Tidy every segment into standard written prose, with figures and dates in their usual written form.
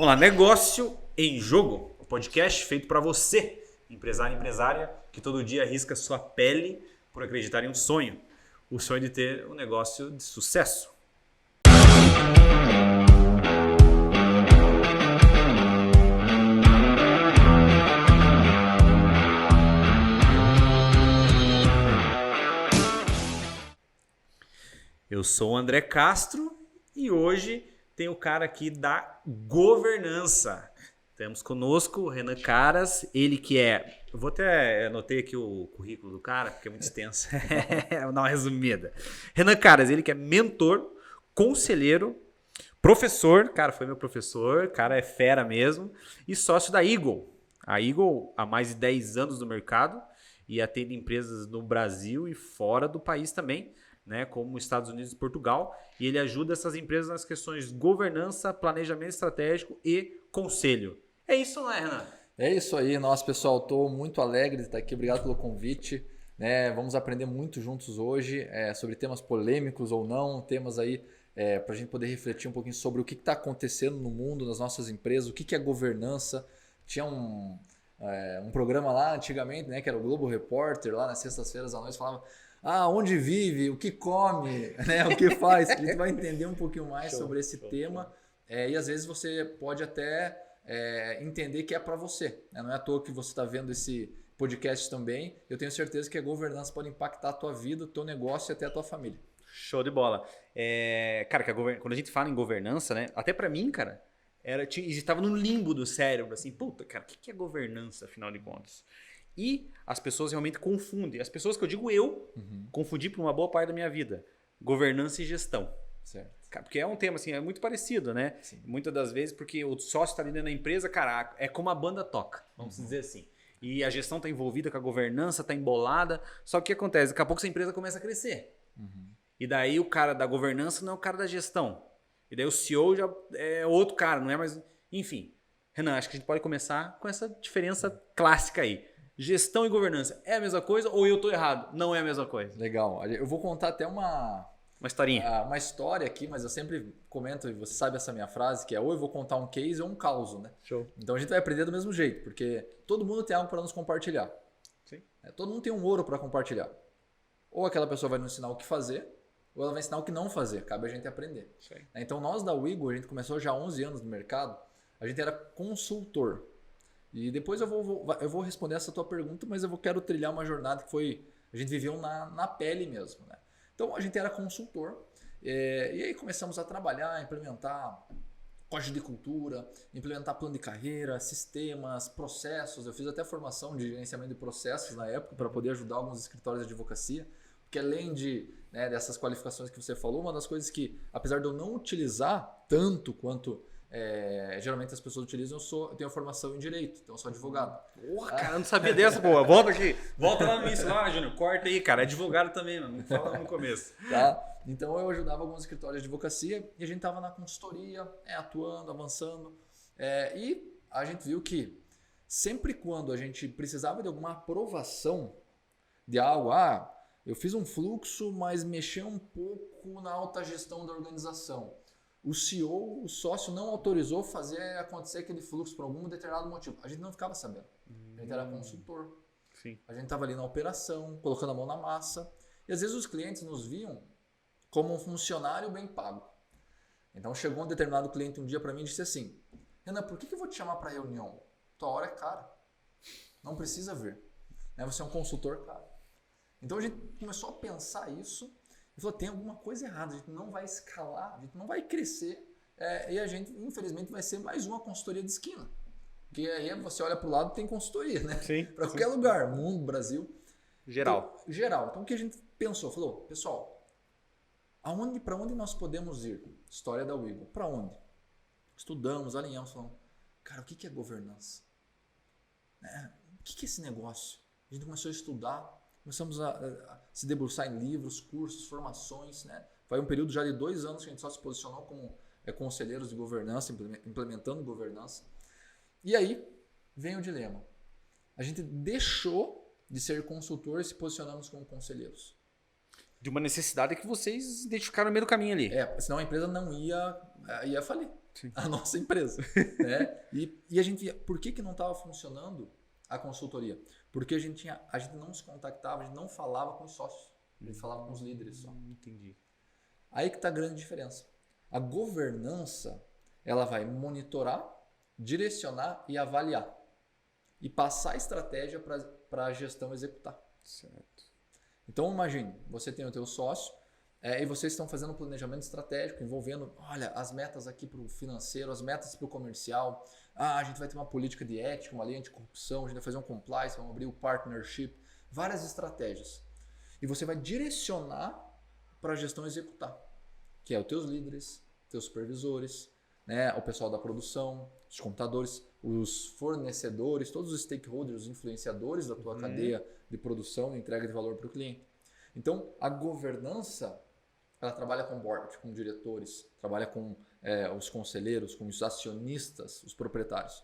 Olá, Negócio em Jogo, o podcast feito para você, empresário e empresária, que todo dia arrisca sua pele por acreditar em um sonho, o sonho de ter um negócio de sucesso. Eu sou o André Castro e hoje tem o cara aqui da governança. Temos conosco o Renan Caras, ele que é... Eu vou até anotei aqui o currículo do cara, porque é muito extenso. Vou dar uma resumida. Renan Caras, ele que é mentor, conselheiro, professor, cara, foi meu professor, cara é fera mesmo, e sócio da Eagle. A Eagle há mais de 10 anos no mercado e atende empresas no Brasil e fora do país também, né, como Estados Unidos e Portugal, e ele ajuda essas empresas nas questões de governança, planejamento estratégico e conselho. É isso, né, Renan? É isso aí, nossa pessoal, estou muito alegre de estar aqui, obrigado pelo convite, né? Vamos aprender muito juntos hoje sobre temas polêmicos ou não, temas aí para a gente poder refletir um pouquinho sobre o que está acontecendo no mundo, nas nossas empresas, o que é governança. Tinha um programa lá antigamente, né, que era o Globo Repórter, lá nas sextas-feiras à noite, falava onde vive, o que come, né, o que faz. A gente vai entender um pouquinho mais sobre esse tema e às vezes você pode até entender que é para você, né? Não é à toa que você está vendo esse podcast também. Eu tenho certeza que a governança pode impactar a tua vida, o teu negócio e até a tua família. Show de bola. Cara, quando a gente fala em governança, né, até para mim, cara, estava no limbo do cérebro, assim, puta, cara, o que é governança, afinal de contas? E as pessoas realmente confundem. As pessoas que eu digo confundi por uma boa parte da minha vida. Governança e gestão. Certo. Porque é um tema assim, é muito parecido, né? Sim. Muitas das vezes, porque o sócio está ali dentro da empresa, cara, é como a banda toca, vamos dizer assim. E a gestão está envolvida com a governança, está embolada. Só que o que acontece? Daqui a pouco essa empresa começa a crescer. E daí o cara da governança não é o cara da gestão. E daí o CEO já é outro cara, não é mais... Enfim, Renan, acho que a gente pode começar com essa diferença clássica aí. Gestão e governança é a mesma coisa ou eu estou errado? Não é a mesma coisa. Legal. Eu vou contar até uma historinha. Uma história aqui, mas eu sempre comento, e você sabe essa minha frase, que é ou eu vou contar um case ou um caos, né? Show. Então a gente vai aprender do mesmo jeito, porque todo mundo tem algo para nos compartilhar. Sim. Todo mundo tem um ouro para compartilhar. Ou aquela pessoa vai nos ensinar o que fazer, ou ela vai ensinar o que não fazer. Cabe a gente aprender. Sim. Então nós da Eagle, a gente começou já há 11 anos no mercado, a gente era consultor. E depois eu vou responder essa tua pergunta, mas eu quero trilhar uma jornada que a gente viveu na pele mesmo, né? Então a gente era consultor e aí começamos a trabalhar, implementar código de cultura, implementar plano de carreira, sistemas, processos. Eu fiz até formação de gerenciamento de processos na época para poder ajudar alguns escritórios de advocacia, porque além dessas qualificações que você falou, uma das coisas que, apesar de eu não utilizar tanto quanto geralmente as pessoas utilizam, eu tenho formação em direito, então eu sou advogado. Porra, cara, eu não sabia dessa, pô. Volta aqui. Volta lá no início, lá, Júnior. Corta aí, cara. Advogado também, mano. Não fala no começo. Tá? Então eu ajudava alguns escritórios de advocacia e a gente tava na consultoria, atuando, avançando. E a gente viu que sempre quando a gente precisava de alguma aprovação de algo, eu fiz um fluxo, mas mexeu um pouco na alta gestão da organização. O CEO, o sócio, não autorizou fazer acontecer aquele fluxo por algum determinado motivo. A gente não ficava sabendo. A gente era consultor. Sim. A gente estava ali na operação, colocando a mão na massa. E às vezes os clientes nos viam como um funcionário bem pago. Então chegou um determinado cliente um dia para mim e disse assim: Renan, por que eu vou te chamar para reunião? Tua hora é cara. Não precisa vir. Você é um consultor caro. Então a gente começou a pensar isso. Ele falou, tem alguma coisa errada, a gente não vai escalar, a gente não vai crescer e a gente, infelizmente, vai ser mais uma consultoria de esquina. Porque aí você olha para o lado tem consultoria, né? Para qualquer lugar, mundo, Brasil. Geral. Então, geral. Então o que a gente pensou? Falou, pessoal, para onde nós podemos ir? História da Eagle. Para onde? Estudamos, alinhamos, falamos, cara, o que é governança? O que é esse negócio? A gente começou a estudar. Começamos a se debruçar em livros, cursos, formações, né? Foi um período já de 2 anos que a gente só se posicionou como conselheiros de governança, implementando governança. E aí vem o dilema. A gente deixou de ser consultor e se posicionamos como conselheiros. De uma necessidade que vocês identificaram no meio do caminho ali. Senão a empresa não ia falir. Sim. a nossa empresa. Né? E a gente, por que não estava funcionando a consultoria? Porque a gente não se contactava, a gente não falava com os sócios, a gente falava com os líderes só. Entendi. Aí que está a grande diferença. A governança, ela vai monitorar, direcionar e avaliar. E passar a estratégia para a gestão executar. Certo. Então imagine, você tem o teu sócio e vocês estão fazendo um planejamento estratégico envolvendo, olha, as metas aqui para o financeiro, as metas para o comercial. A gente vai ter uma política de ética, uma lei anticorrupção, a gente vai fazer um compliance, vamos abrir o partnership, várias estratégias. E você vai direcionar para a gestão executar, que é os teus líderes, teus supervisores, né, o pessoal da produção, os computadores, os fornecedores, todos os stakeholders, os influenciadores da tua cadeia de produção e entrega de valor para o cliente. Então, a governança, ela trabalha com board, com diretores, trabalha com os conselheiros, com os acionistas, os proprietários.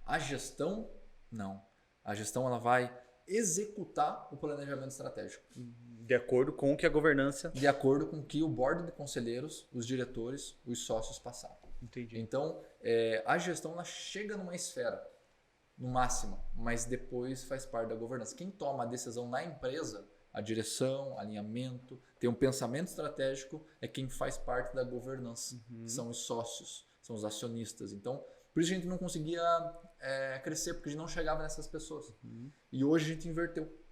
A gestão, não. A gestão ela vai executar o planejamento estratégico. De acordo com o que a governança... De acordo com o que o board de conselheiros, os diretores, os sócios passaram. Entendi. Então, a gestão ela chega numa esfera, no máximo, mas depois faz parte da governança. Quem toma a decisão na empresa, a direção, alinhamento, tem um pensamento estratégico, é quem faz parte da governança. São os sócios, são os acionistas. Então, por isso a gente não conseguia crescer, porque a gente não chegava nessas pessoas. E hoje a gente inverteu.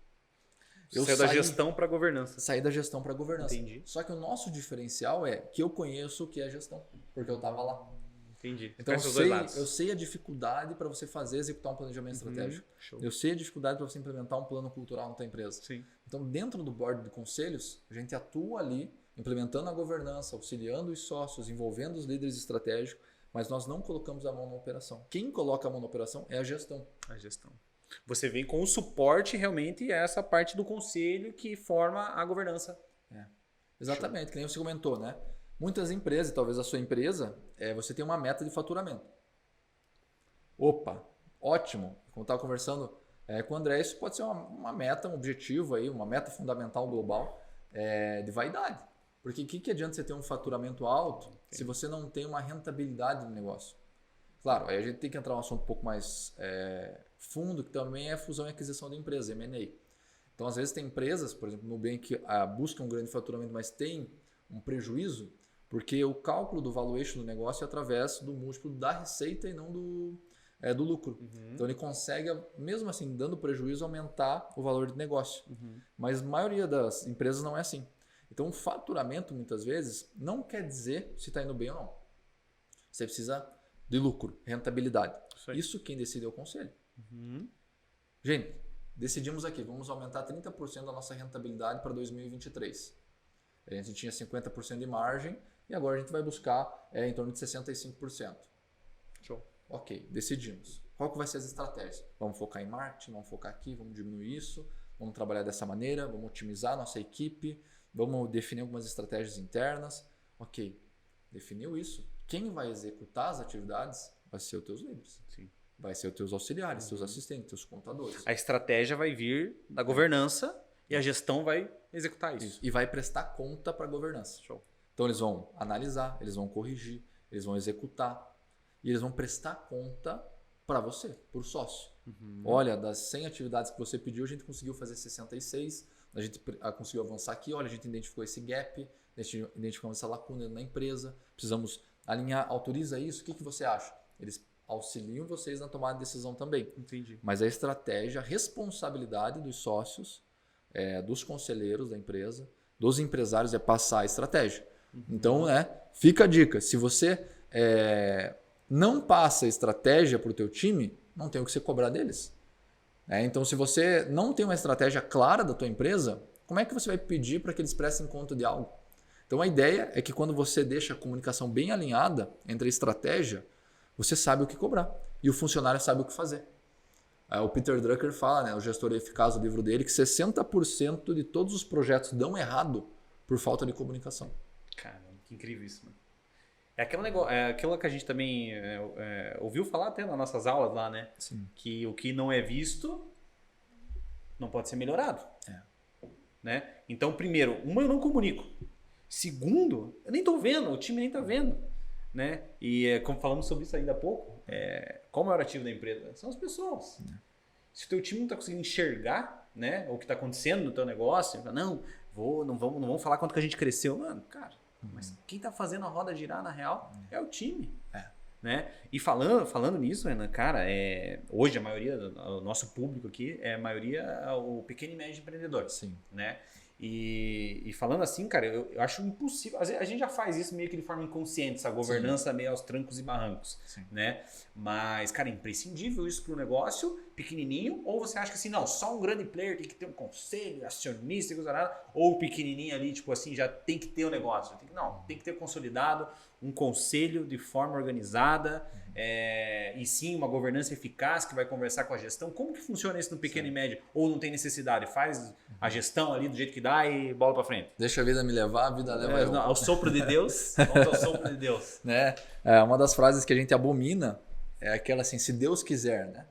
Saiu da gestão para governança. Saí da gestão para governança. Entendi. Só que o nosso diferencial é que eu conheço o que é gestão, porque eu estava lá. Entendi. Então eu sei a dificuldade para você executar um planejamento estratégico. Show. Eu sei a dificuldade para você implementar um plano cultural na tua empresa. Sim. Então dentro do board de conselhos, a gente atua ali, implementando a governança, auxiliando os sócios, envolvendo os líderes estratégicos, mas nós não colocamos a mão na operação. Quem coloca a mão na operação é a gestão. A gestão. Você vem com o suporte realmente e essa parte do conselho que forma a governança. Exatamente, que nem você comentou, né? Muitas empresas, talvez a sua empresa, você tem uma meta de faturamento. Opa, ótimo. Como eu estava conversando com o André, isso pode ser uma meta, um objetivo, aí, uma meta fundamental global de vaidade. Porque o que adianta você ter um faturamento alto se você não tem uma rentabilidade no negócio? Claro, aí a gente tem que entrar num assunto um pouco mais fundo, que também é fusão e aquisição de empresa, M&A. Então, às vezes tem empresas, por exemplo, no Nubank, que buscam um grande faturamento, mas tem um prejuízo, porque o cálculo do valuation do negócio é através do múltiplo da receita e não do lucro. Então ele consegue, mesmo assim, dando prejuízo, aumentar o valor do negócio. Mas a maioria das empresas não é assim. Então o faturamento, muitas vezes, não quer dizer se está indo bem ou não. Você precisa de lucro, rentabilidade. Isso quem decide é o conselho. Gente, decidimos aqui, vamos aumentar 30% da nossa rentabilidade para 2023. A gente tinha 50% de margem e agora a gente vai buscar em torno de 65%. Show. Ok, decidimos. Qual que vai ser as estratégias? Vamos focar em marketing, vamos focar aqui, vamos diminuir isso, vamos trabalhar dessa maneira, vamos otimizar a nossa equipe, vamos definir algumas estratégias internas. Ok, definiu isso. Quem vai executar as atividades vai ser os teus líderes. Sim. Vai ser os teus auxiliares, teus assistentes, teus contadores. A estratégia vai vir da governança e a gestão vai executar isso. E vai prestar conta para a governança. Show. Então eles vão analisar, eles vão corrigir, eles vão executar e eles vão prestar conta para você, para o sócio. Olha, das 100 atividades que você pediu, a gente conseguiu fazer 66, a gente conseguiu avançar aqui, olha, a gente identificou esse gap, identificamos essa lacuna na empresa, precisamos alinhar, autoriza isso, o que você acha? Eles auxiliam vocês na tomada de decisão também. Entendi. Mas a estratégia, a responsabilidade dos sócios, dos conselheiros da empresa, dos empresários é passar a estratégia. Então, fica a dica. Se você não passa a estratégia para o teu time, não tem o que você cobrar deles. Então, se você não tem uma estratégia clara da tua empresa, como é que você vai pedir para que eles prestem conta de algo? Então, a ideia é que quando você deixa a comunicação bem alinhada entre a estratégia, você sabe o que cobrar e o funcionário sabe o que fazer. O Peter Drucker fala, o gestor eficaz do livro dele, que 60% de todos os projetos dão errado por falta de comunicação. Caramba, que incrível isso, mano. É aquele negócio, aquilo que a gente também ouviu falar até nas nossas aulas lá, né? Sim. Que o que não é visto não pode ser melhorado. Né? Então, primeiro, eu não comunico. Segundo, eu nem tô vendo, o time nem tá vendo. né? E como falamos sobre isso ainda há pouco, qual é o maior ativo da empresa? São as pessoas. Se o teu time não está conseguindo enxergar, né, o que está acontecendo no teu negócio, não vamos falar quanto que a gente cresceu. Mano, cara, mas quem está fazendo a roda girar na real é o time. Né? E falando nisso, Renan, cara, hoje a maioria do nosso público aqui a maioria é o pequeno e médio empreendedor. Sim. Né? E falando assim, cara, eu acho impossível. Às vezes a gente já faz isso meio que de forma inconsciente, essa governança meio aos trancos e barrancos. Sim. Né? Mas, cara, é imprescindível isso para o negócio pequenininho? Ou você acha que assim, não, só um grande player tem que ter um conselho, acionista, coisa nada, ou o pequenininho ali, tipo assim, já tem que ter o negócio? Tem que ter consolidado um conselho de forma organizada, e sim uma governança eficaz que vai conversar com a gestão. Como que funciona isso no pequeno e médio? Ou não tem necessidade? Faz a gestão ali do jeito que dá e bola para frente. Deixa a vida me levar, a vida leva eu. Ao sopro de Deus, vamos ao sopro de Deus. Né? Uma das frases que a gente abomina é aquela assim, se Deus quiser, né?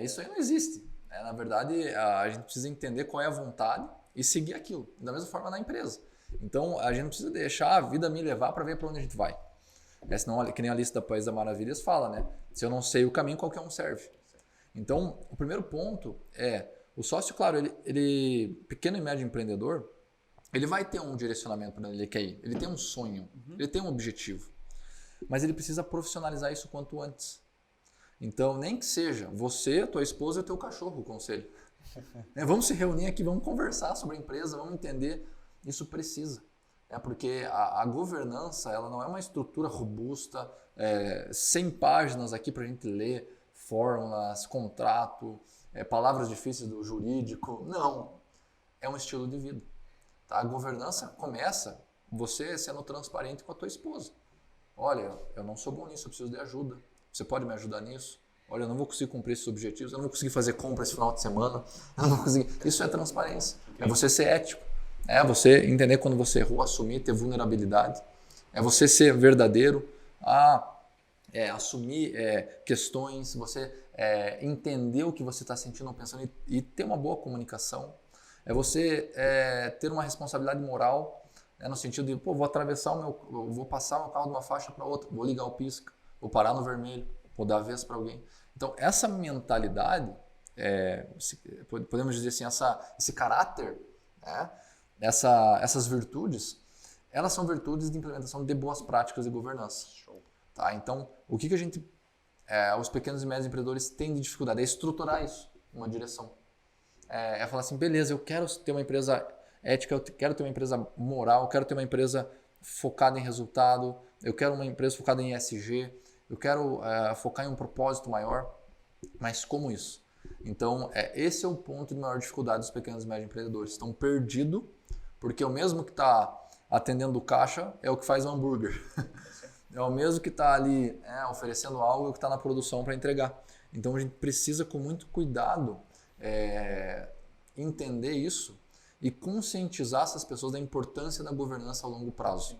Isso aí não existe. Na verdade, a gente precisa entender qual é a vontade e seguir aquilo. Da mesma forma na empresa. Então, a gente não precisa deixar a vida me levar para ver para onde a gente vai. Senão, que nem a lista da País das Maravilhas fala, né? Se eu não sei o caminho, qualquer um serve. Então, o primeiro ponto o sócio, claro, ele pequeno e médio empreendedor, ele vai ter um direcionamento para onde ele quer ir. Ele tem um sonho, ele tem um objetivo. Mas ele precisa profissionalizar isso quanto antes. Então, nem que seja você, a tua esposa e o teu cachorro, o conselho. Vamos se reunir aqui, vamos conversar sobre a empresa, vamos entender. Isso precisa. Porque a governança ela não é uma estrutura robusta, 100 páginas aqui para a gente ler, fórmulas, contrato, palavras difíceis do jurídico. Não. É um estilo de vida. Tá? A governança começa você sendo transparente com a tua esposa. Olha, eu não sou bom nisso, eu preciso de ajuda. Você pode me ajudar nisso? Olha, eu não vou conseguir cumprir esses objetivos, eu não vou conseguir fazer compra esse final de semana. Eu não vou conseguir. Isso é transparência. É você ser ético. É você entender quando você errou, assumir, ter vulnerabilidade. É você ser verdadeiro, assumir questões, você entender o que você está sentindo ou pensando e ter uma boa comunicação. É você ter uma responsabilidade moral, no sentido de, vou atravessar vou passar o meu carro de uma faixa para outra, vou ligar o pisca, vou parar no vermelho, vou dar a vez para alguém. Então, essa mentalidade, podemos dizer assim, esse caráter, essas virtudes, elas são virtudes de implementação de boas práticas de governança. Tá? Então, o que a gente, os pequenos e médios empreendedores têm de dificuldade? É estruturar isso, uma direção. Falar assim, beleza, eu quero ter uma empresa ética, eu quero ter uma empresa moral, eu quero ter uma empresa focada em resultado, eu quero uma empresa focada em ESG, eu quero focar em um propósito maior, mas como isso? Então, esse é o ponto de maior dificuldade dos pequenos e médios empreendedores. Estão perdidos, porque o mesmo que está atendendo o caixa é o que faz o hambúrguer. É o mesmo que está ali oferecendo algo e o que está na produção para entregar. Então, a gente precisa, com muito cuidado, entender isso e conscientizar essas pessoas da importância da governança a longo prazo.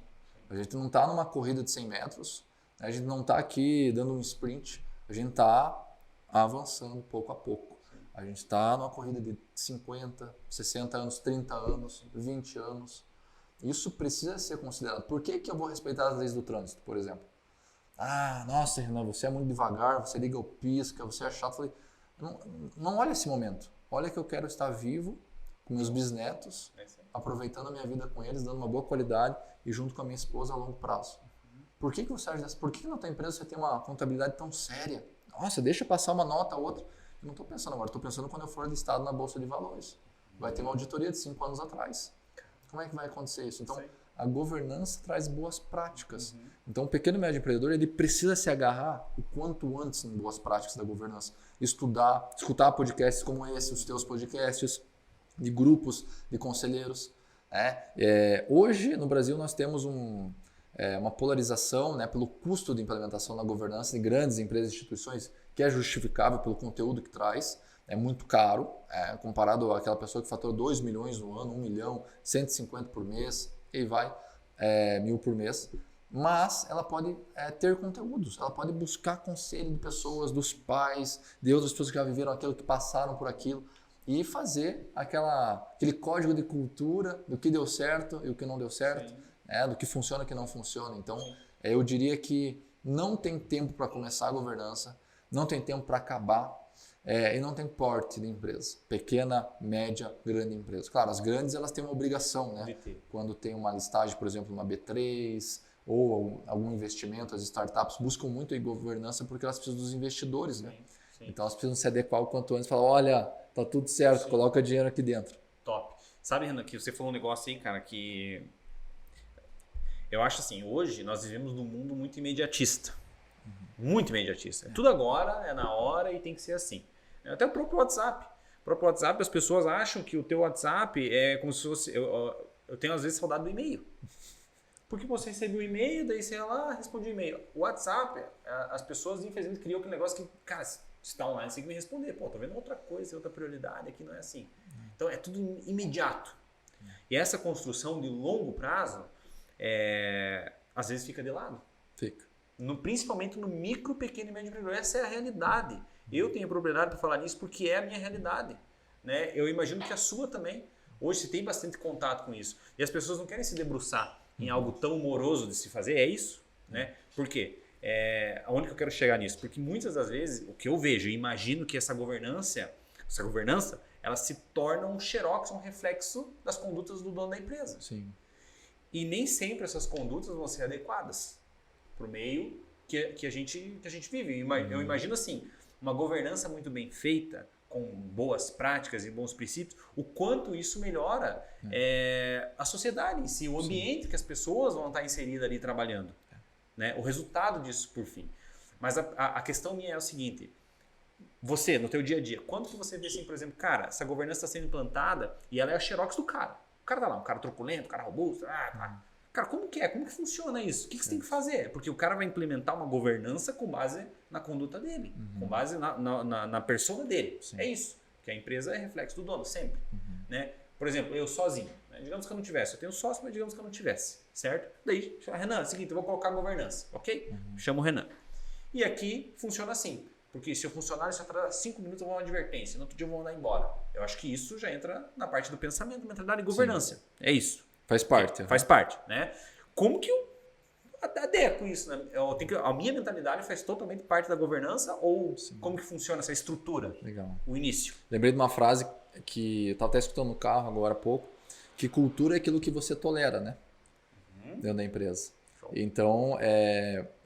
A gente não está numa corrida de 100 metros, a gente não está aqui dando um sprint, a gente está avançando pouco a pouco. A gente está numa corrida de 50, 60 anos, 30 anos, 20 anos. Isso precisa ser considerado. Por que eu vou respeitar as leis do trânsito, por exemplo? Nossa, Renan, você é muito devagar, você liga o pisca, você é chato. Eu falei, não olha esse momento. Olha que eu quero estar vivo com meus bisnetos, aproveitando a minha vida com eles, dando uma boa qualidade e junto com a minha esposa a longo prazo. Por que você acha dessa? Por que na tua empresa você tem uma contabilidade tão séria? Nossa, deixa passar uma nota ou outra. Eu não estou pensando agora, estou pensando quando eu for listado na Bolsa de Valores. Vai ter uma auditoria de 5 anos atrás. Como é que vai acontecer isso? Então, a governança traz boas práticas. Então, o pequeno e médio empreendedor ele precisa se agarrar o quanto antes em boas práticas da governança. Estudar, escutar podcasts como esse, os teus podcasts, de grupos de conselheiros. Hoje, no Brasil, nós temos uma polarização pelo custo de implementação da governança de grandes empresas e instituições, que é justificável pelo conteúdo que traz. É muito caro, comparado àquela pessoa que faturou 2 milhões no ano, 1 milhão, 150 por mês, e vai, 1.000 por mês. Mas ela pode ter conteúdos, ela pode buscar conselho de pessoas, dos pais, de outras pessoas que já viveram aquilo, que passaram por aquilo, e fazer aquele código de cultura do que deu certo e o que não deu certo, do que funciona e o que não funciona. Então, Eu diria que não tem tempo para começar a governança, não tem tempo para acabar e não tem porte de empresa. Pequena, média, grande empresa. Claro, as grandes elas têm uma obrigação, né? Quando tem uma listagem, por exemplo, uma B3 ou algum investimento, as startups buscam muito a governança porque elas precisam dos investidores, né? Sim. Então elas precisam se adequar o quanto antes e falar, olha, tá tudo certo, coloca dinheiro aqui dentro. Top. Sabe, Renan, que você falou um negócio aí, cara, que eu acho assim, hoje nós vivemos num mundo muito imediatista. Muito imediatista. Tudo agora, é na hora e tem que ser assim. Até o próprio WhatsApp. O próprio WhatsApp, as pessoas acham que o teu WhatsApp é como se fosse... Eu tenho às vezes saudade do e-mail. Porque você recebe um e-mail, daí você ia lá, responde o e-mail. O WhatsApp, as pessoas infelizmente criam aquele negócio que, cara, se está online, você tem que me responder. Pô, tô vendo outra coisa, outra prioridade, aqui não é assim. Então é tudo imediato. E essa construção de longo prazo, às vezes fica de lado. Fica. Principalmente no micro, pequeno e médio empreendedor. Essa é a realidade. Eu tenho propriedade para falar nisso porque é a minha realidade. Né? Eu imagino que a sua também. Hoje você tem bastante contato com isso. E as pessoas não querem se debruçar em algo tão moroso de se fazer. É isso. Né? Por quê? Aonde que eu quero chegar nisso? Porque muitas das vezes, o que eu vejo e imagino que essa governança, ela se torna um xerox, um reflexo das condutas do dono da empresa. Sim. E nem sempre essas condutas vão ser adequadas para o meio que a gente vive. Eu imagino assim, uma governança muito bem feita, com boas práticas e bons princípios, o quanto isso melhora a sociedade em si, o ambiente que as pessoas vão estar inseridas ali trabalhando. Né? O resultado disso, por fim. Mas a questão minha é o seguinte, você, no teu dia a dia, quando que você vê assim, por exemplo, cara, essa governança está sendo implantada e ela é a xerox do cara. O cara tá lá, um cara truculento, um cara robusto, Cara, como que é? Como que funciona isso? O que você tem que fazer? Porque o cara vai implementar uma governança com base na conduta dele, com base na persona dele. Sim. É isso. Porque a empresa é reflexo do dono, sempre. Né? Por exemplo, eu sozinho. Né? Digamos que eu não tivesse. Eu tenho sócio, mas digamos que eu não tivesse. Certo? Daí, Renan, é o seguinte, eu vou colocar a governança. Ok? Chamo o Renan. E aqui funciona assim. Porque se o funcionário se atrasar 5 minutos, eu vou dar uma advertência. No outro dia eu vou mandar embora. Eu acho que isso já entra na parte do pensamento, mentalidade e governança. Sim. É isso. Faz parte. Faz parte, né? Como que eu adequo isso? Né? A minha mentalidade faz totalmente parte da governança ou como que funciona essa estrutura? Legal. O início. Lembrei de uma frase que eu estava até escutando no carro agora há pouco, que cultura é aquilo que você tolera, né? Dentro da empresa. Show. Então,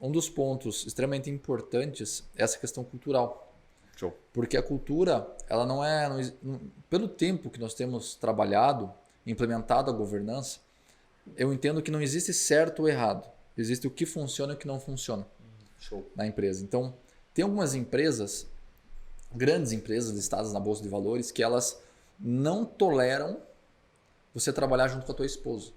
um dos pontos extremamente importantes é essa questão cultural. Show. Porque a cultura, ela pelo tempo que nós temos trabalhado, implementado a governança, eu entendo que não existe certo ou errado. Existe o que funciona e o que não funciona na empresa. Então, tem algumas empresas, grandes empresas listadas na Bolsa de Valores, que elas não toleram você trabalhar junto com a tua esposa.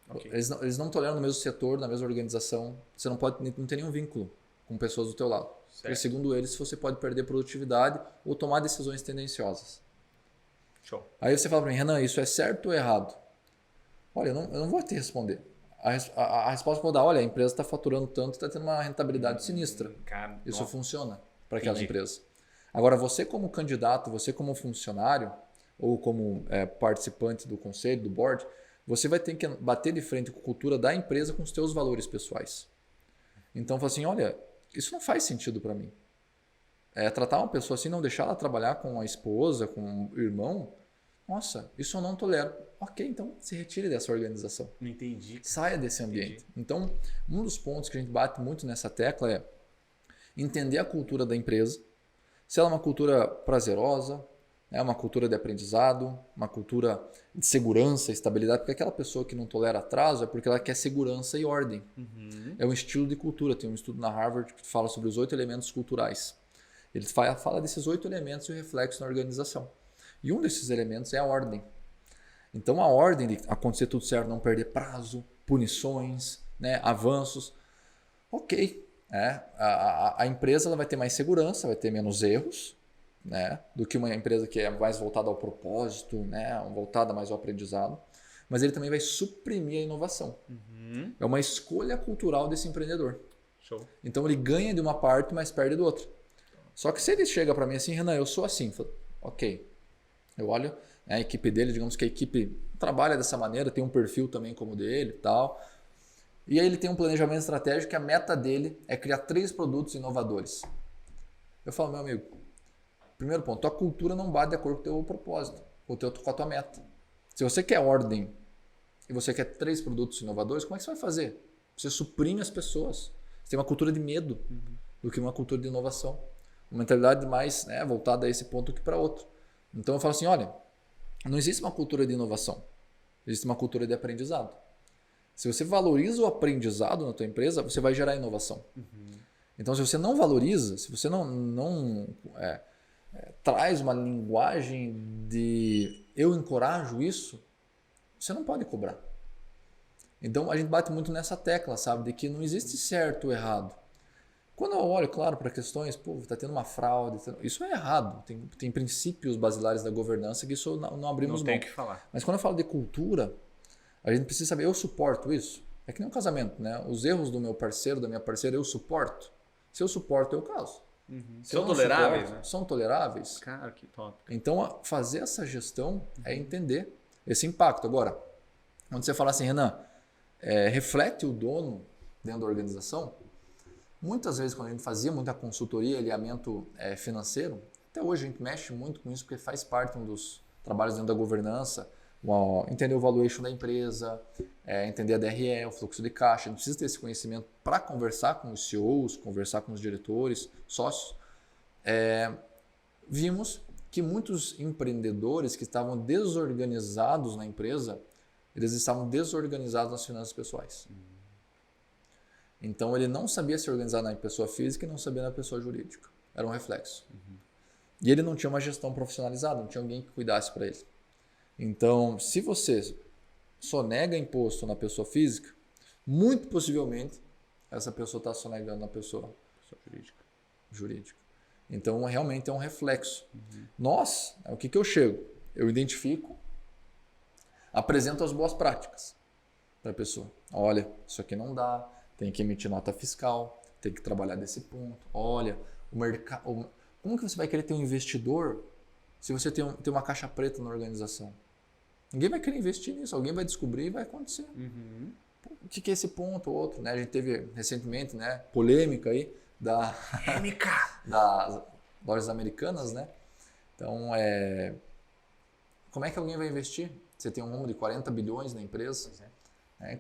Okay. Eles não toleram no mesmo setor, na mesma organização. Você não ter nenhum vínculo com pessoas do teu lado. Certo. Porque, segundo eles, você pode perder produtividade ou tomar decisões tendenciosas. Show. Aí você fala para mim, Renan, isso é certo ou errado? Olha, eu não vou te responder. A resposta que eu vou dar, olha, a empresa está faturando tanto, está tendo uma rentabilidade sinistra. Cara, isso funciona para aquela empresa. Agora, você como candidato, você como funcionário ou como participante do conselho, do board, você vai ter que bater de frente com a cultura da empresa com os teus valores pessoais. Então, fala assim, olha, isso não faz sentido para mim. Tratar uma pessoa assim, não deixar ela trabalhar com a esposa, com o irmão, nossa, isso eu não tolero. Ok, então se retire dessa organização. Não entendi. Saia desse ambiente. Então, um dos pontos que a gente bate muito nessa tecla é entender a cultura da empresa, se ela é uma cultura prazerosa, uma cultura de aprendizado, uma cultura de segurança, estabilidade, porque aquela pessoa que não tolera atraso é porque ela quer segurança e ordem. É um estilo de cultura. Tem um estudo na Harvard que fala sobre os 8 elementos culturais. Ele fala desses 8 elementos e o reflexo na organização. E um desses elementos é a ordem. Então a ordem de acontecer tudo certo, não perder prazo, punições, avanços. Ok. A empresa ela vai ter mais segurança, vai ter menos erros, do que uma empresa que é mais voltada ao propósito, voltada mais ao aprendizado. Mas ele também vai suprimir a inovação. É uma escolha cultural desse empreendedor. Show. Então ele ganha de uma parte, mas perde do outro. Só que se ele chega para mim assim, Renan, eu sou assim, ok. Eu olho a equipe dele, digamos que a equipe trabalha dessa maneira, tem um perfil também como o dele e tal. E aí ele tem um planejamento estratégico que a meta dele é criar 3 produtos inovadores. Eu falo, meu amigo, primeiro ponto, tua cultura não bate de acordo com o teu propósito, com a tua meta. Se você quer ordem e você quer 3 produtos inovadores, como é que você vai fazer? Você suprime as pessoas. Você tem uma cultura de medo do que uma cultura de inovação. Uma mentalidade mais, né, voltada a esse ponto que para outro. Então eu falo assim, olha, não existe uma cultura de inovação. Existe uma cultura de aprendizado. Se você valoriza o aprendizado na tua empresa, você vai gerar inovação. Então, se você não valoriza, se você não traz uma linguagem de eu encorajo isso, você não pode cobrar. Então, a gente bate muito nessa tecla, sabe? De que não existe certo ou errado. Quando eu olho, claro, para questões, pô, está tendo uma fraude, isso é errado. Tem princípios basilares da governança que isso não abrimos Não mão. tem o que falar. Mas quando eu falo de cultura, a gente precisa saber, eu suporto isso? É que nem um casamento, né? Os erros do meu parceiro, da minha parceira, eu suporto? Se eu suporto, eu caso. Se eu São não toleráveis, suporto, né? são toleráveis? Cara, que top. Então, fazer essa gestão é entender esse impacto. Agora, quando você fala assim, Renan, reflete o dono dentro da organização, muitas vezes quando a gente fazia muita consultoria, alinhamento financeiro, até hoje a gente mexe muito com isso porque faz parte dos trabalhos dentro da governança, entender o valuation da empresa, entender a DRE, o fluxo de caixa. A gente precisa ter esse conhecimento para conversar com os CEOs, conversar com os diretores, sócios. Vimos que muitos empreendedores que estavam desorganizados na empresa, eles estavam desorganizados nas finanças pessoais. Então ele não sabia se organizar na pessoa física e não sabia na pessoa jurídica. Era um reflexo. E ele não tinha uma gestão profissionalizada, não tinha alguém que cuidasse para ele. Então, se você sonega imposto na pessoa física, muito possivelmente essa pessoa está sonegando na pessoa jurídica. Então, realmente é um reflexo. Nós, o que eu chego? Eu identifico, apresento as boas práticas para a pessoa. Olha, isso aqui não dá, tem que emitir nota fiscal, tem que trabalhar desse ponto. Olha, o mercado. Como que você vai querer ter um investidor se você tem uma caixa preta na organização? Ninguém vai querer investir nisso, alguém vai descobrir e vai acontecer. O que é esse ponto ou outro? Né? A gente teve recentemente, né, polêmica aí das lojas americanas. Né? Então, como é que alguém vai investir? Você tem um rumo de 40 bilhões na empresa.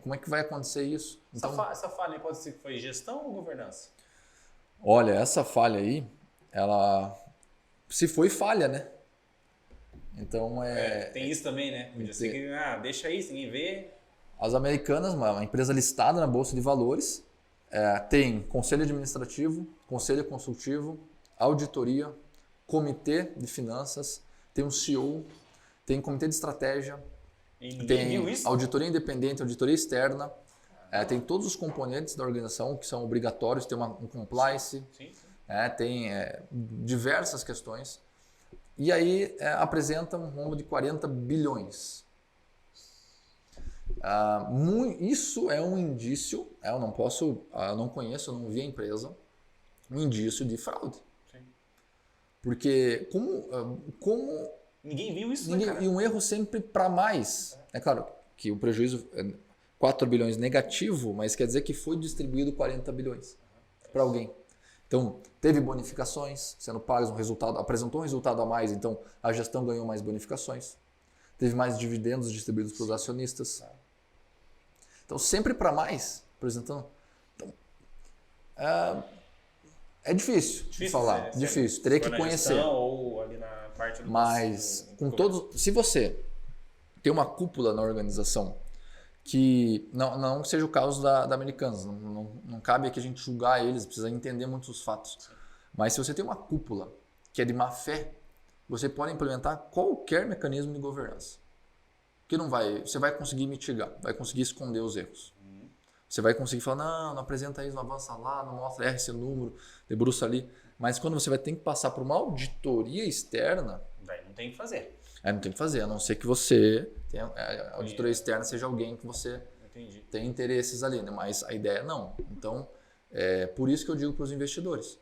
Como é que vai acontecer isso? Então, essa falha pode ser que foi gestão ou governança? Olha, essa falha aí, ela se foi falha, né? Então tem isso também, né? Podia ser que, deixa isso, ninguém vê. As americanas, uma empresa listada na Bolsa de Valores, tem conselho administrativo, conselho consultivo, auditoria, comitê de finanças, tem um CEO, tem comitê de estratégia, tem auditoria independente, auditoria externa, tem todos os componentes da organização que são obrigatórios, tem um compliance, tem diversas questões. E aí apresenta um rumo de 40 bilhões. Isso é um indício, eu não conheço, eu não vi a empresa, um indício de fraude. Porque como ninguém viu isso, e um erro sempre para mais. É claro que o prejuízo é 4 bilhões negativo, mas quer dizer que foi distribuído 40 bilhões para alguém. Então, teve bonificações sendo pagas, apresentou um resultado a mais, então a gestão ganhou mais bonificações. Teve mais dividendos distribuídos para os acionistas. Então, sempre para mais, apresentando. Então, é difícil de falar, difícil. Teria que conhecer. Ou ali na parte do Mas, se você tem uma cúpula na organização, que não seja o caso da Americanas, não cabe aqui a gente julgar eles, precisa entender muitos os fatos. Mas se você tem uma cúpula que é de má fé, você pode implementar qualquer mecanismo de governança. Que você vai conseguir mitigar, vai conseguir esconder os erros. Você vai conseguir falar, não apresenta isso, não avança lá, não mostra esse número, debruça ali. Mas quando você vai ter que passar por uma auditoria externa... Daí não tem o que fazer. Não tem o que fazer, a não ser que você tenha, a auditoria externa seja alguém que você tem interesses ali, né? Mas a ideia não. Então, por isso que eu digo para os investidores.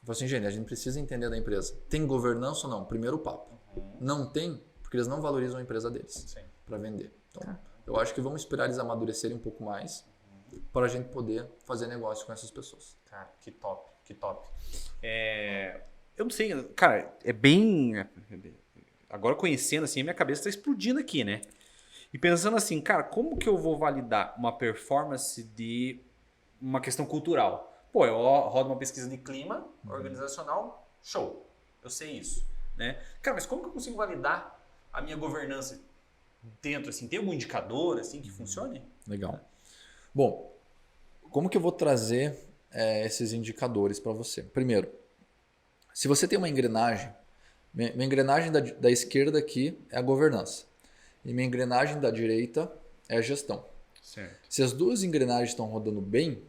Eu falo assim, gente, a gente precisa entender da empresa. Tem governança ou não? Primeiro papo. Não tem, porque eles não valorizam a empresa deles para vender. Então, eu acho que vamos esperar eles amadurecerem um pouco mais. para a gente poder fazer negócio com essas pessoas. Cara, que top, que top. Eu não sei, cara, é bem... Agora conhecendo assim, minha cabeça está explodindo aqui, né? E pensando assim, cara, como que eu vou validar uma performance de uma questão cultural? Pô, eu rodo uma pesquisa de clima organizacional, show, eu sei isso, né? Cara, mas como que eu consigo validar a minha governança dentro, assim? Tem algum indicador, assim, que funcione? Legal. Bom, como que eu vou trazer esses indicadores para você? Primeiro, se você tem uma engrenagem, minha engrenagem da esquerda aqui é a governança e minha engrenagem da direita é a gestão. Certo. Se as duas engrenagens estão rodando bem,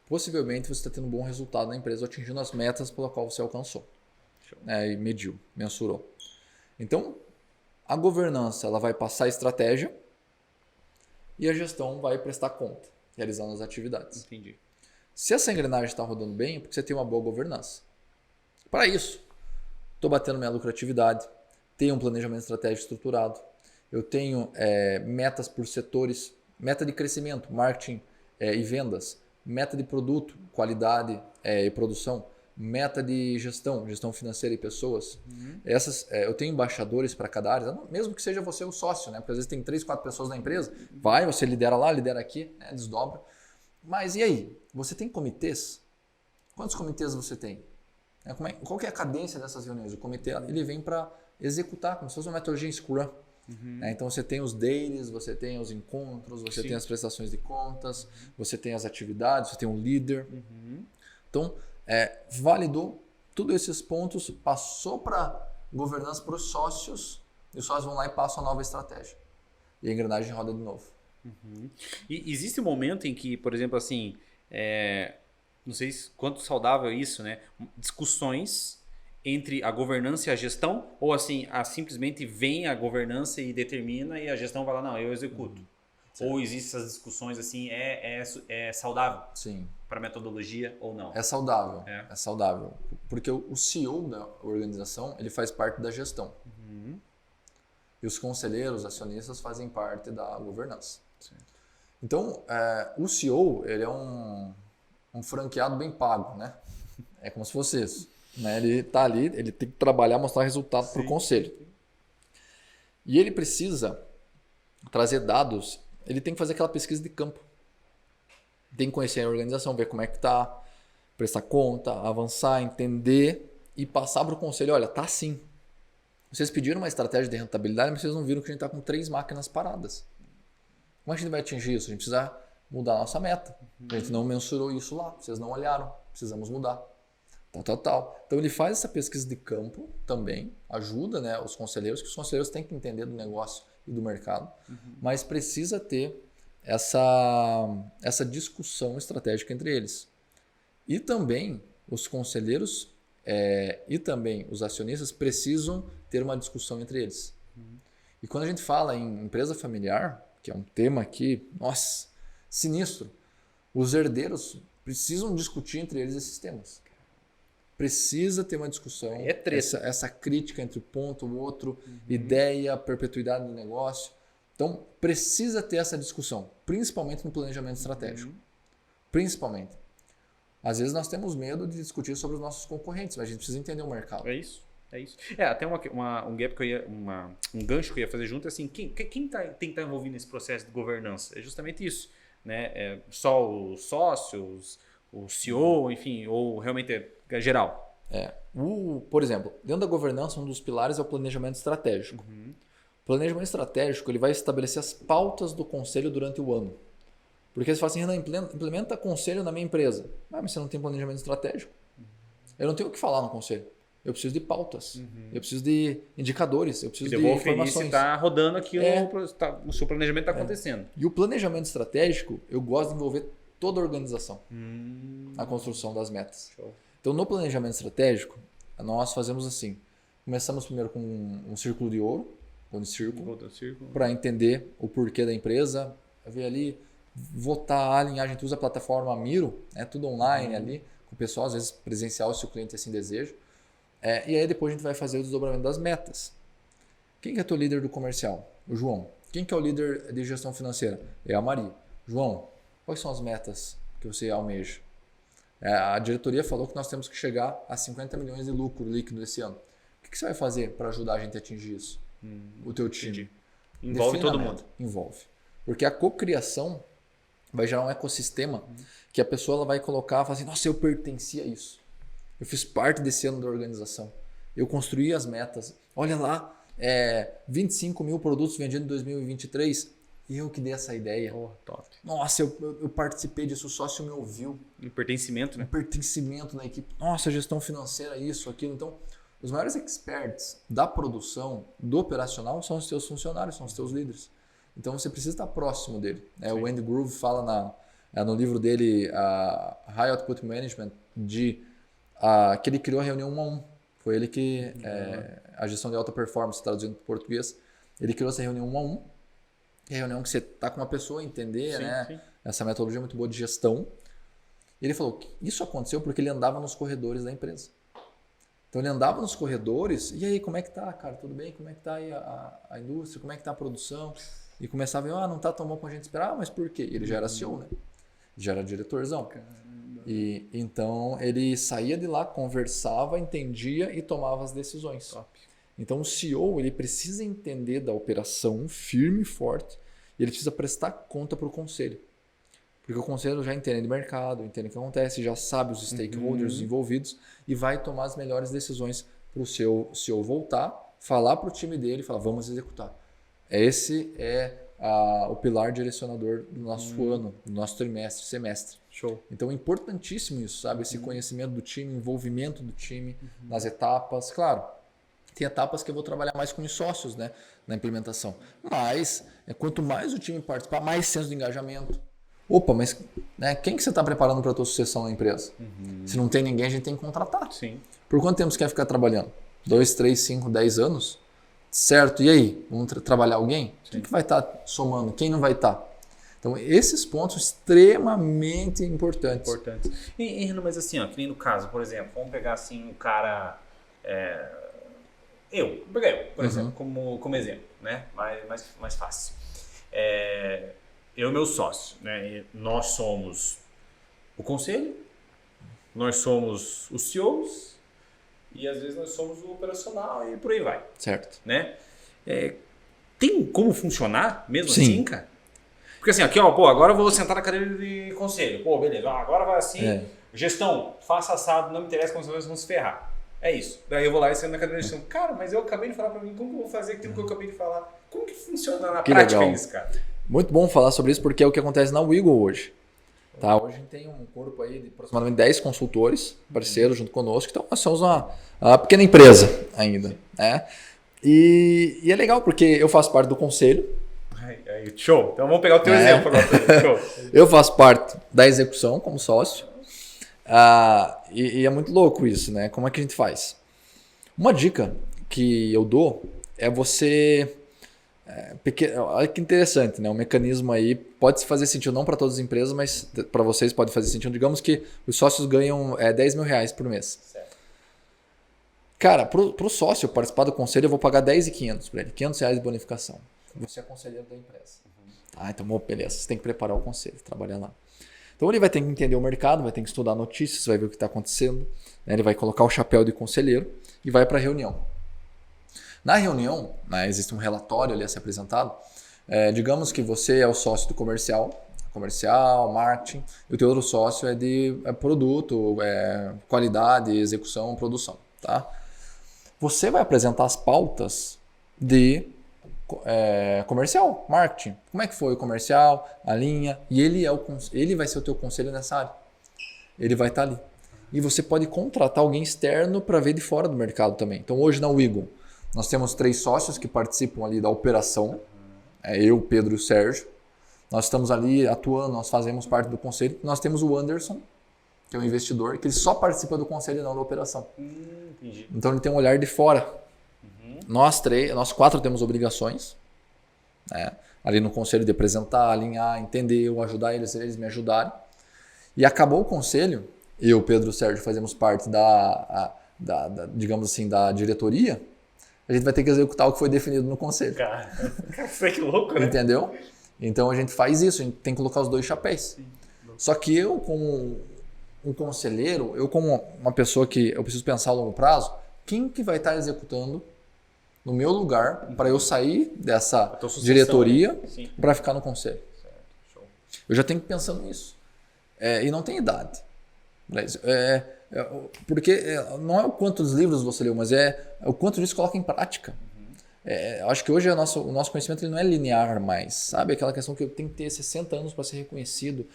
possivelmente você está tendo um bom resultado na empresa, atingindo as metas pela qual você alcançou. E mediu, mensurou. Então, a governança ela vai passar a estratégia e a gestão vai prestar conta, realizando as atividades. Entendi. Se essa engrenagem está rodando bem, é porque você tem uma boa governança. Para isso, estou batendo minha lucratividade, tenho um planejamento estratégico estruturado, eu tenho metas por setores, meta de crescimento, marketing e vendas, meta de produto, qualidade e produção, meta de gestão financeira e pessoas. Essas, eu tenho embaixadores para cada área, mesmo que seja você o sócio, né? Porque às vezes tem 3, 4 pessoas na empresa, você lidera lá, lidera aqui, desdobra. Mas e aí? Você tem comitês? Quantos comitês você tem? Qual que é a cadência dessas reuniões? O comitê ele vem para executar, como se fosse uma metodologia em Scrum. Então você tem os dailies, você tem os encontros, você tem as prestações de contas, você tem as atividades, você tem um líder. Então, validou todos esses pontos, passou para governança para os sócios, e os sócios vão lá e passam a nova estratégia. E a engrenagem roda de novo. E existe um momento em que, por exemplo, assim, não sei quanto saudável é isso, né? Discussões entre a governança e a gestão, ou assim, simplesmente vem a governança e determina e a gestão vai lá, não, eu executo. Ou existem essas discussões assim, é saudável? Sim. Para metodologia ou não? É saudável, é saudável. Porque o CEO da organização, ele faz parte da gestão. E os conselheiros, acionistas fazem parte da governança. Certo. Então, o CEO, ele é um franqueado bem pago, né? É como se fosse isso. Né? Ele está ali, ele tem que trabalhar, mostrar resultado para o conselho. E ele precisa trazer dados, ele tem que fazer aquela pesquisa de campo. Tem que conhecer a organização, ver como é que está, prestar conta, avançar, entender e passar para o conselho, olha, tá assim. Vocês pediram uma estratégia de rentabilidade, mas vocês não viram que a gente está com 3 máquinas paradas. Como é que a gente vai atingir isso? A gente precisa mudar a nossa meta. A gente não mensurou isso lá, vocês não olharam, precisamos mudar. Tal. Então ele faz essa pesquisa de campo também, ajuda, né, os conselheiros, que os conselheiros têm que entender do negócio e do mercado, mas precisa ter essa discussão estratégica entre eles. E também os conselheiros e também os acionistas precisam ter uma discussão entre eles. E quando a gente fala em empresa familiar, que é um tema aqui, nossa, sinistro, os herdeiros precisam discutir entre eles esses temas. Precisa ter uma discussão, essa crítica entre ponto, o outro, ideia, perpetuidade do negócio. Então, precisa ter essa discussão, principalmente no planejamento estratégico. Principalmente. Às vezes nós temos medo de discutir sobre os nossos concorrentes, mas a gente precisa entender o mercado. É isso. Até um gap que eu ia, um gancho que eu ia fazer junto é assim, quem tem que estar envolvido nesse processo de governança? É justamente isso, né? Só os sócios, o CEO, enfim, ou realmente é geral? Por exemplo, dentro da governança, um dos pilares é o planejamento estratégico. O planejamento estratégico ele vai estabelecer as pautas do conselho durante o ano. Porque você fala assim, Renan, implementa conselho na minha empresa. Mas você não tem planejamento estratégico. Eu não tenho o que falar no conselho. Eu preciso de pautas. Eu preciso de indicadores. Eu preciso de informações. Se está rodando aqui, o seu planejamento está acontecendo. E o planejamento estratégico, eu gosto de envolver toda a organização na construção das metas. Show. Então, no planejamento estratégico, nós fazemos assim. Começamos primeiro com um círculo de ouro, para entender o porquê da empresa, ver ali, votar, alinhar. A gente usa a plataforma Miro, tudo online ali, com o pessoal, às vezes presencial, se o cliente assim deseja. E aí depois a gente vai fazer o desdobramento das metas. Quem que é teu líder do comercial? O João. Quem que é o líder de gestão financeira? É a Maria. João, quais são as metas que você almeja? A diretoria falou que nós temos que chegar a 50 milhões de lucro líquido esse ano. O que você vai fazer para ajudar a gente a atingir isso? O teu time. Entendi. Envolve todo mundo. Envolve. Porque a cocriação vai gerar um ecossistema que a pessoa ela vai colocar e falar assim, nossa, eu pertenci a isso. Eu fiz parte desse ano da organização. Eu construí as metas. Olha lá, 25 mil produtos vendidos em 2023. Eu que dei essa ideia. Top. Nossa, eu participei disso, o sócio me ouviu. E pertencimento, né? Um pertencimento na equipe. Nossa, gestão financeira, isso, aquilo. Então, os maiores experts da produção, do operacional, são os teus funcionários, são os teus líderes. Então, você precisa estar próximo dele. O Andy Grove fala no livro dele, High Output Management, que ele criou a reunião 1 a 1. Foi ele que, a gestão de alta performance, traduzindo para o português, ele criou essa reunião 1 a 1. É a reunião que você está com uma pessoa, entender, sim. Essa metodologia muito boa de gestão. E ele falou que isso aconteceu porque ele andava nos corredores da empresa. Então ele andava nos corredores, e aí, como é que tá, cara? Tudo bem? Como é que tá aí a indústria? Como é que tá a produção? E começava a ver, não tá tão bom como a gente esperava, mas por quê? Ele já era CEO, né? Já era diretorzão. E então ele saía de lá, conversava, entendia e tomava as decisões. Top. Então o CEO ele precisa entender da operação firme e forte, e ele precisa prestar conta para o conselho. Porque o conselho já entende de mercado, entende o que acontece, já sabe os stakeholders envolvidos e vai tomar as melhores decisões para o seu CEO voltar, falar para o time dele e falar, vamos executar. Esse é o pilar direcionador do nosso ano, do nosso trimestre, semestre. Show. Então é importantíssimo isso, sabe? Esse conhecimento do time, envolvimento do time nas etapas. Claro, tem etapas que eu vou trabalhar mais com os sócios, né, na implementação. Mas, quanto mais o time participar, mais senso de engajamento. Opa, mas quem que você está preparando para a tua sucessão na empresa? Se não tem ninguém, a gente tem que contratar. Sim. Por quanto tempo você quer ficar trabalhando? 2, 3, 5, 10 anos? Certo, e aí? Vamos trabalhar alguém? Quem que vai estar somando? Quem não vai estar? Então, esses pontos são extremamente importantes. E, mas assim, que nem no caso, por exemplo, vamos pegar assim um cara... por exemplo, como exemplo, né? Mais fácil. Eu e meu sócio, né? Nós somos o conselho, nós somos os CEOs e às vezes nós somos o operacional e por aí vai. Certo. Né? Tem como funcionar mesmo Sim. assim, cara? Porque assim, aqui, agora eu vou sentar na cadeira de conselho. Beleza, agora vai assim, gestão, faça assado, não me interessa como vocês vão se ferrar. É isso. Daí eu vou lá e sento na cadeira de gestão. Cara, mas eu acabei de falar pra mim, como que eu vou fazer aquilo que eu acabei de falar? Como que funciona na prática legal. isso, cara? Muito bom falar sobre isso, porque é o que acontece na Wiggle hoje. Tá? Hoje a gente tem um corpo aí de aproximadamente 10 consultores, parceiros junto conosco, então nós somos uma pequena empresa ainda. Né? E é legal, porque eu faço parte do conselho. Show! Então vamos pegar o teu exemplo agora. Show. Eu faço parte da execução como sócio. E é muito louco isso, né? Como é que a gente faz? Uma dica que eu dou é você... olha que interessante, né? Um mecanismo aí pode fazer sentido não para todas as empresas, mas para vocês pode fazer sentido. Digamos que os sócios ganham 10 mil reais por mês. Certo. Cara, para o sócio participar do conselho, eu vou pagar 10.500 para ele, 500 reais de bonificação. Você é conselheiro da empresa. Então, beleza, você tem que preparar o conselho, trabalhar lá. Então ele vai ter que entender o mercado, vai ter que estudar notícias, vai ver o que está acontecendo. Né? Ele vai colocar o chapéu de conselheiro e vai para a reunião. Na reunião, né, existe um relatório ali a ser apresentado. Digamos que você é o sócio do comercial, marketing, e o teu outro sócio é de produto, qualidade, execução, produção. Tá? Você vai apresentar as pautas de comercial, marketing. Como é que foi o comercial, a linha, e ele vai ser o teu conselho nessa área. Ele vai estar ali. E você pode contratar alguém externo para ver de fora do mercado também. Então hoje na Wiggle, nós temos 3 sócios que participam ali da operação. Eu, Pedro e o Sérgio. Nós estamos ali atuando, nós fazemos parte do conselho. Nós temos o Anderson, que é um investidor, que ele só participa do conselho e não da operação. Entendi. Então ele tem um olhar de fora. Nós 4 temos obrigações, né? Ali no conselho de apresentar, alinhar, entender, eu ajudar eles me ajudarem. E acabou o conselho, eu, Pedro e o Sérgio fazemos parte digamos assim, da diretoria. A gente vai ter que executar o que foi definido no conselho. Cara, que louco, né? Entendeu? Então a gente faz isso, a gente tem que colocar os dois chapéus. Sim. Só que eu, como um conselheiro, eu como uma pessoa que eu preciso pensar a longo prazo, quem que vai estar executando no meu lugar para eu sair dessa diretoria para ficar no conselho? Certo. Show. Eu já tenho que pensar nisso. E não tem idade. Porque não é o quantos livros você leu, mas é o quanto disso coloca em prática. Eu acho que hoje o nosso conhecimento ele não é linear mais, sabe? Aquela questão que eu tenho que ter 60 anos para ser reconhecido.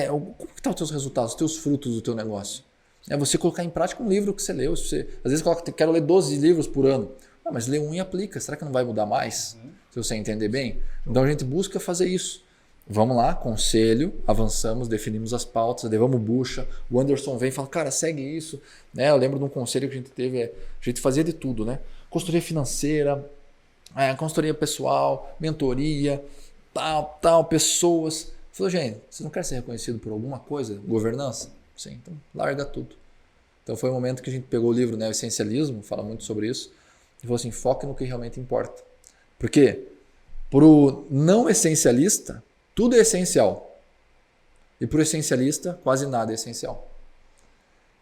Como que estão os teus resultados, os teus frutos do teu negócio? É você colocar em prática um livro que você leu. Às vezes coloca, quero ler 12 livros por ano. Mas lê um e aplica. Será que não vai mudar mais? Se você entender bem? Então a gente busca fazer isso. Vamos lá, conselho, avançamos, definimos as pautas, levamos bucha. O Anderson vem e fala, cara, segue isso. Eu lembro de um conselho que a gente teve, a gente fazia de tudo, né? Consultoria financeira, consultoria pessoal, mentoria, tal, pessoas. Falou, gente, você não quer ser reconhecido por alguma coisa? Governança? Sim, então larga tudo. Então foi um momento que a gente pegou o livro, né, o Essencialismo, fala muito sobre isso, e falou assim, foque no que realmente importa. Porque para o não essencialista, tudo é essencial. E para o essencialista, quase nada é essencial.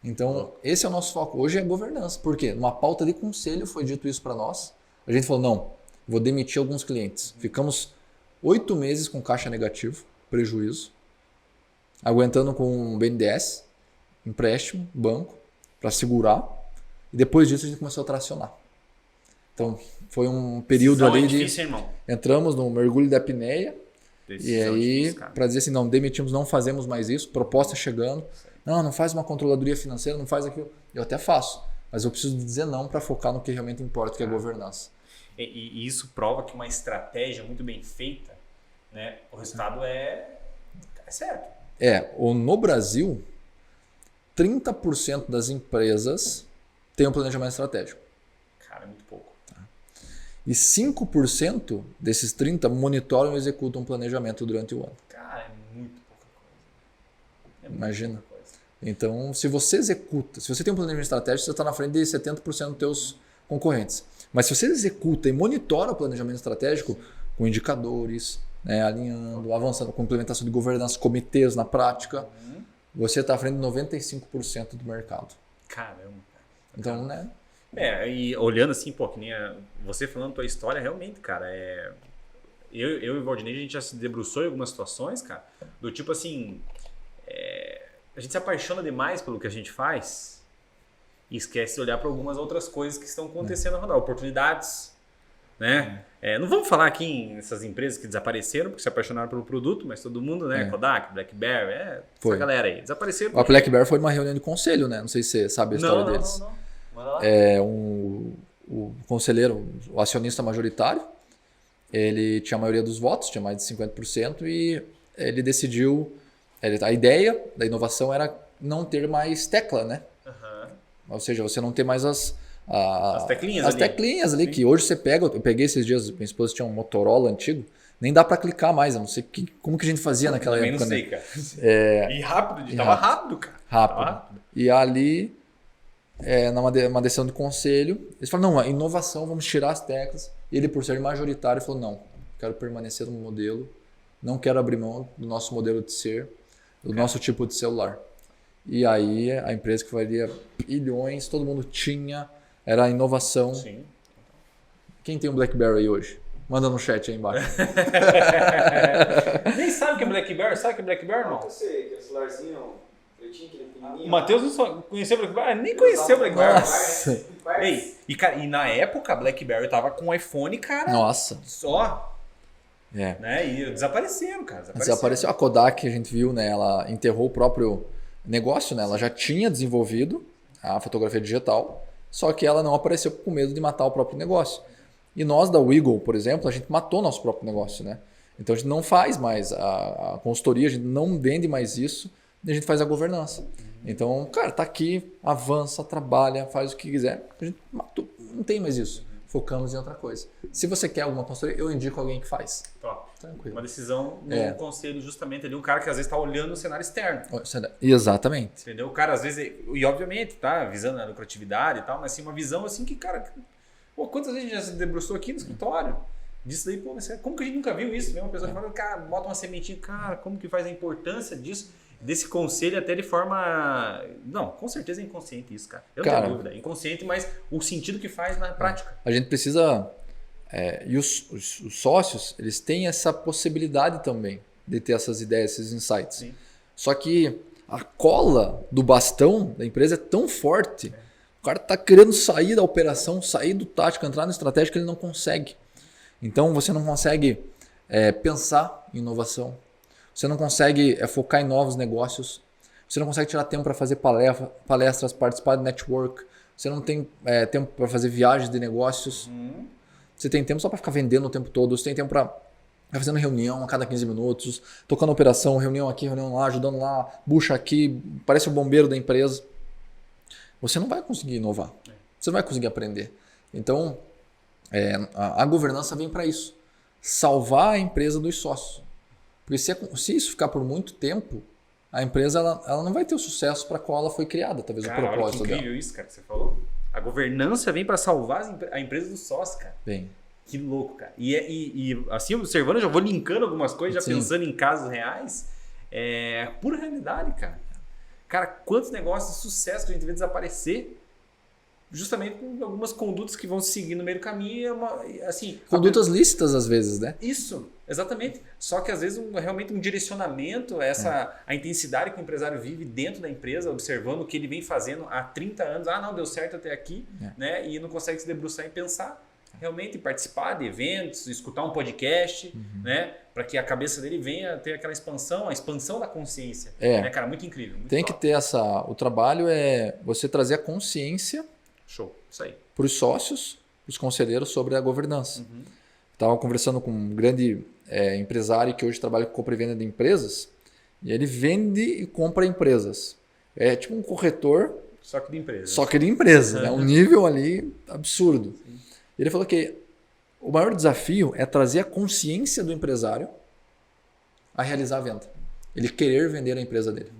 Então, esse é o nosso foco. Hoje é governança. Por quê? Numa pauta de conselho foi dito isso para nós. A gente falou, não, vou demitir alguns clientes. Ficamos 8 meses com caixa negativo, prejuízo, aguentando com BNDES, empréstimo, banco, para segurar. E depois disso a gente começou a tracionar. Então, foi um período ali difícil, irmão. Entramos no mergulho da apneia. E aí, para dizer assim, não, demitimos, não fazemos mais isso, proposta chegando. Não faz uma controladoria financeira, não faz aquilo. Eu até faço, mas eu preciso dizer não para focar no que realmente importa, que é a governança. E isso prova que uma estratégia muito bem feita, né, o resultado é certo. No Brasil, 30% das empresas têm um planejamento estratégico. Cara, é muito pouco. E 5% desses 30% monitoram e executam um planejamento durante o ano. Cara, é muito pouca coisa. Imagina. Pouca coisa. Então, se você executa, se você tem um planejamento estratégico, você está na frente de 70% dos teus concorrentes. Mas se você executa e monitora o planejamento estratégico com indicadores, alinhando, avançando com implementação de governança, comitês na prática, você está à frente de 95% do mercado. Caramba, cara. Então, né? E olhando assim, que nem você falando tua história, realmente, cara, eu e o Valdinei, a gente já se debruçou em algumas situações, cara, do tipo assim, a gente se apaixona demais pelo que a gente faz e esquece de olhar para algumas outras coisas que estão acontecendo ao redor, oportunidades, né? Não vamos falar aqui nessas empresas que desapareceram porque se apaixonaram pelo produto, mas todo mundo, né? Kodak, BlackBerry, essa galera aí, desapareceram. A BlackBerry foi numa reunião de conselho, né? Não sei se você sabe a história deles. Não. O conselheiro, o acionista majoritário, ele tinha a maioria dos votos, tinha mais de 50%, e ele decidiu, a ideia da inovação era não ter mais tecla, né? Ou seja, você não ter mais as teclinhas ali, que hoje você pega, eu peguei esses dias, minha esposa tinha um Motorola antigo, nem dá para clicar mais, eu não sei como que a gente fazia naquela época. Não sei, cara. E rápido, tava rápido, cara. Rápido. E ali, numa decisão de conselho, eles falaram, não, a inovação, vamos tirar as teclas. E ele, por ser majoritário, falou, não, quero permanecer no modelo, não quero abrir mão do nosso modelo de ser, do nosso tipo de celular. E aí, a empresa que valia bilhões, todo mundo tinha, era a inovação. Sim. Quem tem um BlackBerry aí hoje? Manda no chat aí embaixo. Nem sabe o que é BlackBerry? Sabe o que é BlackBerry, irmão? Eu sei, que é o celularzinho pretinho, aquele pequenininho. O Matheus não só conheceu o BlackBerry, nem conheceu o BlackBerry. Nossa. E na época, a BlackBerry tava com o iPhone, cara. Nossa. Só. Né? E desapareceram, cara. Desapareceu. A Kodak, a gente viu, né? Ela enterrou o próprio negócio, né? Ela já tinha desenvolvido a fotografia digital, só que ela não apareceu com medo de matar o próprio negócio. E nós da Wiggle, por exemplo, a gente matou nosso próprio negócio, né? Então a gente não faz mais a consultoria, a gente não vende mais isso, e a gente faz a governança. Então, cara, tá aqui, avança, trabalha, faz o que quiser. A gente matou, não tem mais isso. Focamos em outra coisa. Se você quer alguma consultoria, eu indico alguém que faz. Top. Tranquilo. Uma decisão no conselho, justamente ali, um cara que às vezes está olhando o cenário externo. Exatamente. Entendeu? O cara às vezes, e obviamente, tá visando a lucratividade e tal, mas sim uma visão assim que, cara, quantas vezes a gente já se debruçou aqui no escritório, disso daí, pô, como que a gente nunca viu isso? Uma pessoa fala, cara, bota uma sementinha, cara, como que faz a importância disso? Desse conselho até de forma... Não, com certeza é inconsciente isso, cara. Eu não tenho dúvida, é inconsciente, mas o sentido que faz na prática. A gente precisa... e os sócios, eles têm essa possibilidade também de ter essas ideias, esses insights. Sim. Só que a cola do bastão da empresa é tão forte, o cara está querendo sair da operação, sair do tático, entrar no estratégico, ele não consegue. Então você não consegue pensar em inovação, você não consegue focar em novos negócios, você não consegue tirar tempo para fazer palestras, participar de network, você não tem tempo para fazer viagens de negócios. Você tem tempo só para ficar vendendo o tempo todo. Você tem tempo para ficar fazendo reunião a cada 15 minutos, tocando operação, reunião aqui, reunião lá, ajudando lá, bucha aqui, parece o bombeiro da empresa. Você não vai conseguir inovar. Você não vai conseguir aprender. Então, a governança vem para isso. Salvar a empresa dos sócios. Porque se isso ficar por muito tempo, a empresa ela não vai ter o sucesso para qual ela foi criada. Talvez cara, o propósito olha que incrível isso, cara, que você falou. A governança vem para salvar a empresa dos sócios, cara. Bem. Que louco, cara. E assim, observando, eu já vou linkando algumas coisas, já pensando em casos reais. É pura realidade, cara. Cara, quantos negócios de sucesso que a gente vê desaparecer justamente com algumas condutas que vão se seguir no meio do caminho. Assim, condutas lícitas, às vezes, né? Isso, exatamente. Só que às vezes realmente um direcionamento, a intensidade que o empresário vive dentro da empresa, observando o que ele vem fazendo há 30 anos. Ah, não, deu certo até aqui, né? E não consegue se debruçar e pensar. Realmente participar de eventos, escutar um podcast, né? Para que a cabeça dele venha ter aquela expansão, a expansão da consciência. Né, cara? Muito incrível. Muito Tem top. que ter o trabalho você trazer a consciência. Show, isso aí. Para os sócios, os conselheiros sobre a governança. Estava conversando com um grande empresário que hoje trabalha com compra e venda de empresas, e ele vende e compra empresas. É tipo um corretor, só que de empresa. Só que de empresa, né? Um nível ali absurdo. Sim. Ele falou que o maior desafio é trazer a consciência do empresário a realizar a venda. Ele querer vender a empresa dele.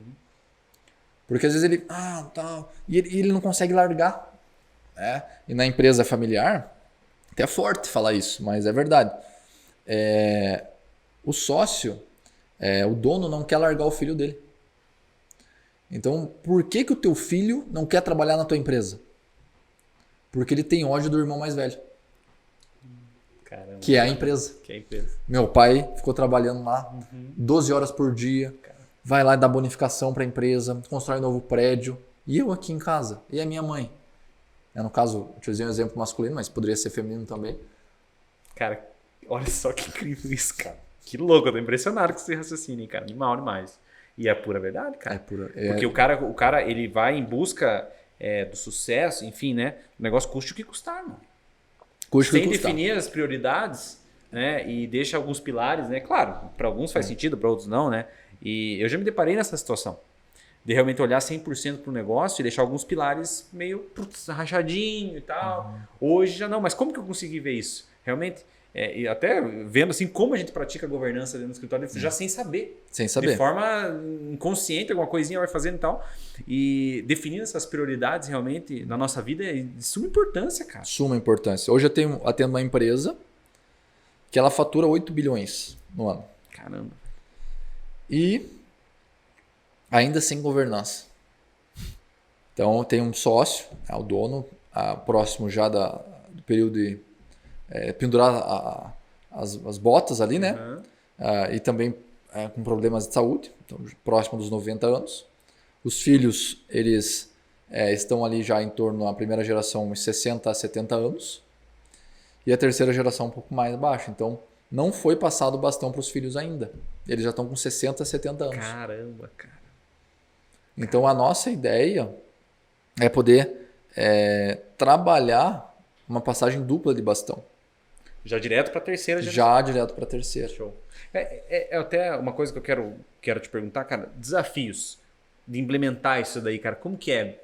Porque às vezes ele... E ele não consegue largar. E na empresa familiar, até é forte falar isso, mas é verdade. O sócio, o dono não quer largar o filho dele. Então, por que o teu filho não quer trabalhar na tua empresa? Porque ele tem ódio do irmão mais velho. Caramba, que é a empresa. Meu pai ficou trabalhando lá 12 horas por dia, vai lá e dá bonificação para a empresa, constrói um novo prédio. E eu aqui em casa, e a minha mãe? No caso, eu te usei um exemplo masculino, mas poderia ser feminino também. Cara, olha só que incrível isso, cara. Que louco, eu tô impressionado com esse raciocínio, hein, cara. Animal demais. E é pura verdade, cara. Porque o cara ele vai em busca do sucesso, enfim, né? O negócio custa o que custar, mano. Sem definir as prioridades, né? E deixa alguns pilares, né? Claro, para alguns faz sentido, para outros não, né? E eu já me deparei nessa situação. De realmente olhar 100% para o negócio e deixar alguns pilares meio rachadinho e tal. Hoje já não, mas como que eu consegui ver isso? Realmente, e até vendo assim como a gente pratica a governança dentro do escritório, já sem saber. Sem saber. De forma inconsciente, alguma coisinha vai fazendo e tal. E definindo essas prioridades realmente na nossa vida é de suma importância, cara. Suma importância. Hoje eu atendo uma empresa que ela fatura 8 bilhões no ano. Caramba. E ainda sem governança. Então tem um sócio, o dono, próximo já do período de pendurar as botas ali, né? E também com problemas de saúde, então, próximo dos 90 anos. Os filhos, eles estão ali já em torno da primeira geração, uns 60 a 70 anos. E a terceira geração um pouco mais baixa. Então, não foi passado o bastão para os filhos ainda. Eles já estão com 60 a 70 anos. Caramba, cara. Então, a nossa ideia é poder trabalhar uma passagem dupla de bastão. Já direto para a terceira geração. Já direto para a terceira. Show. Até uma coisa que eu quero te perguntar, cara. Desafios de implementar isso daí, cara. Como que é?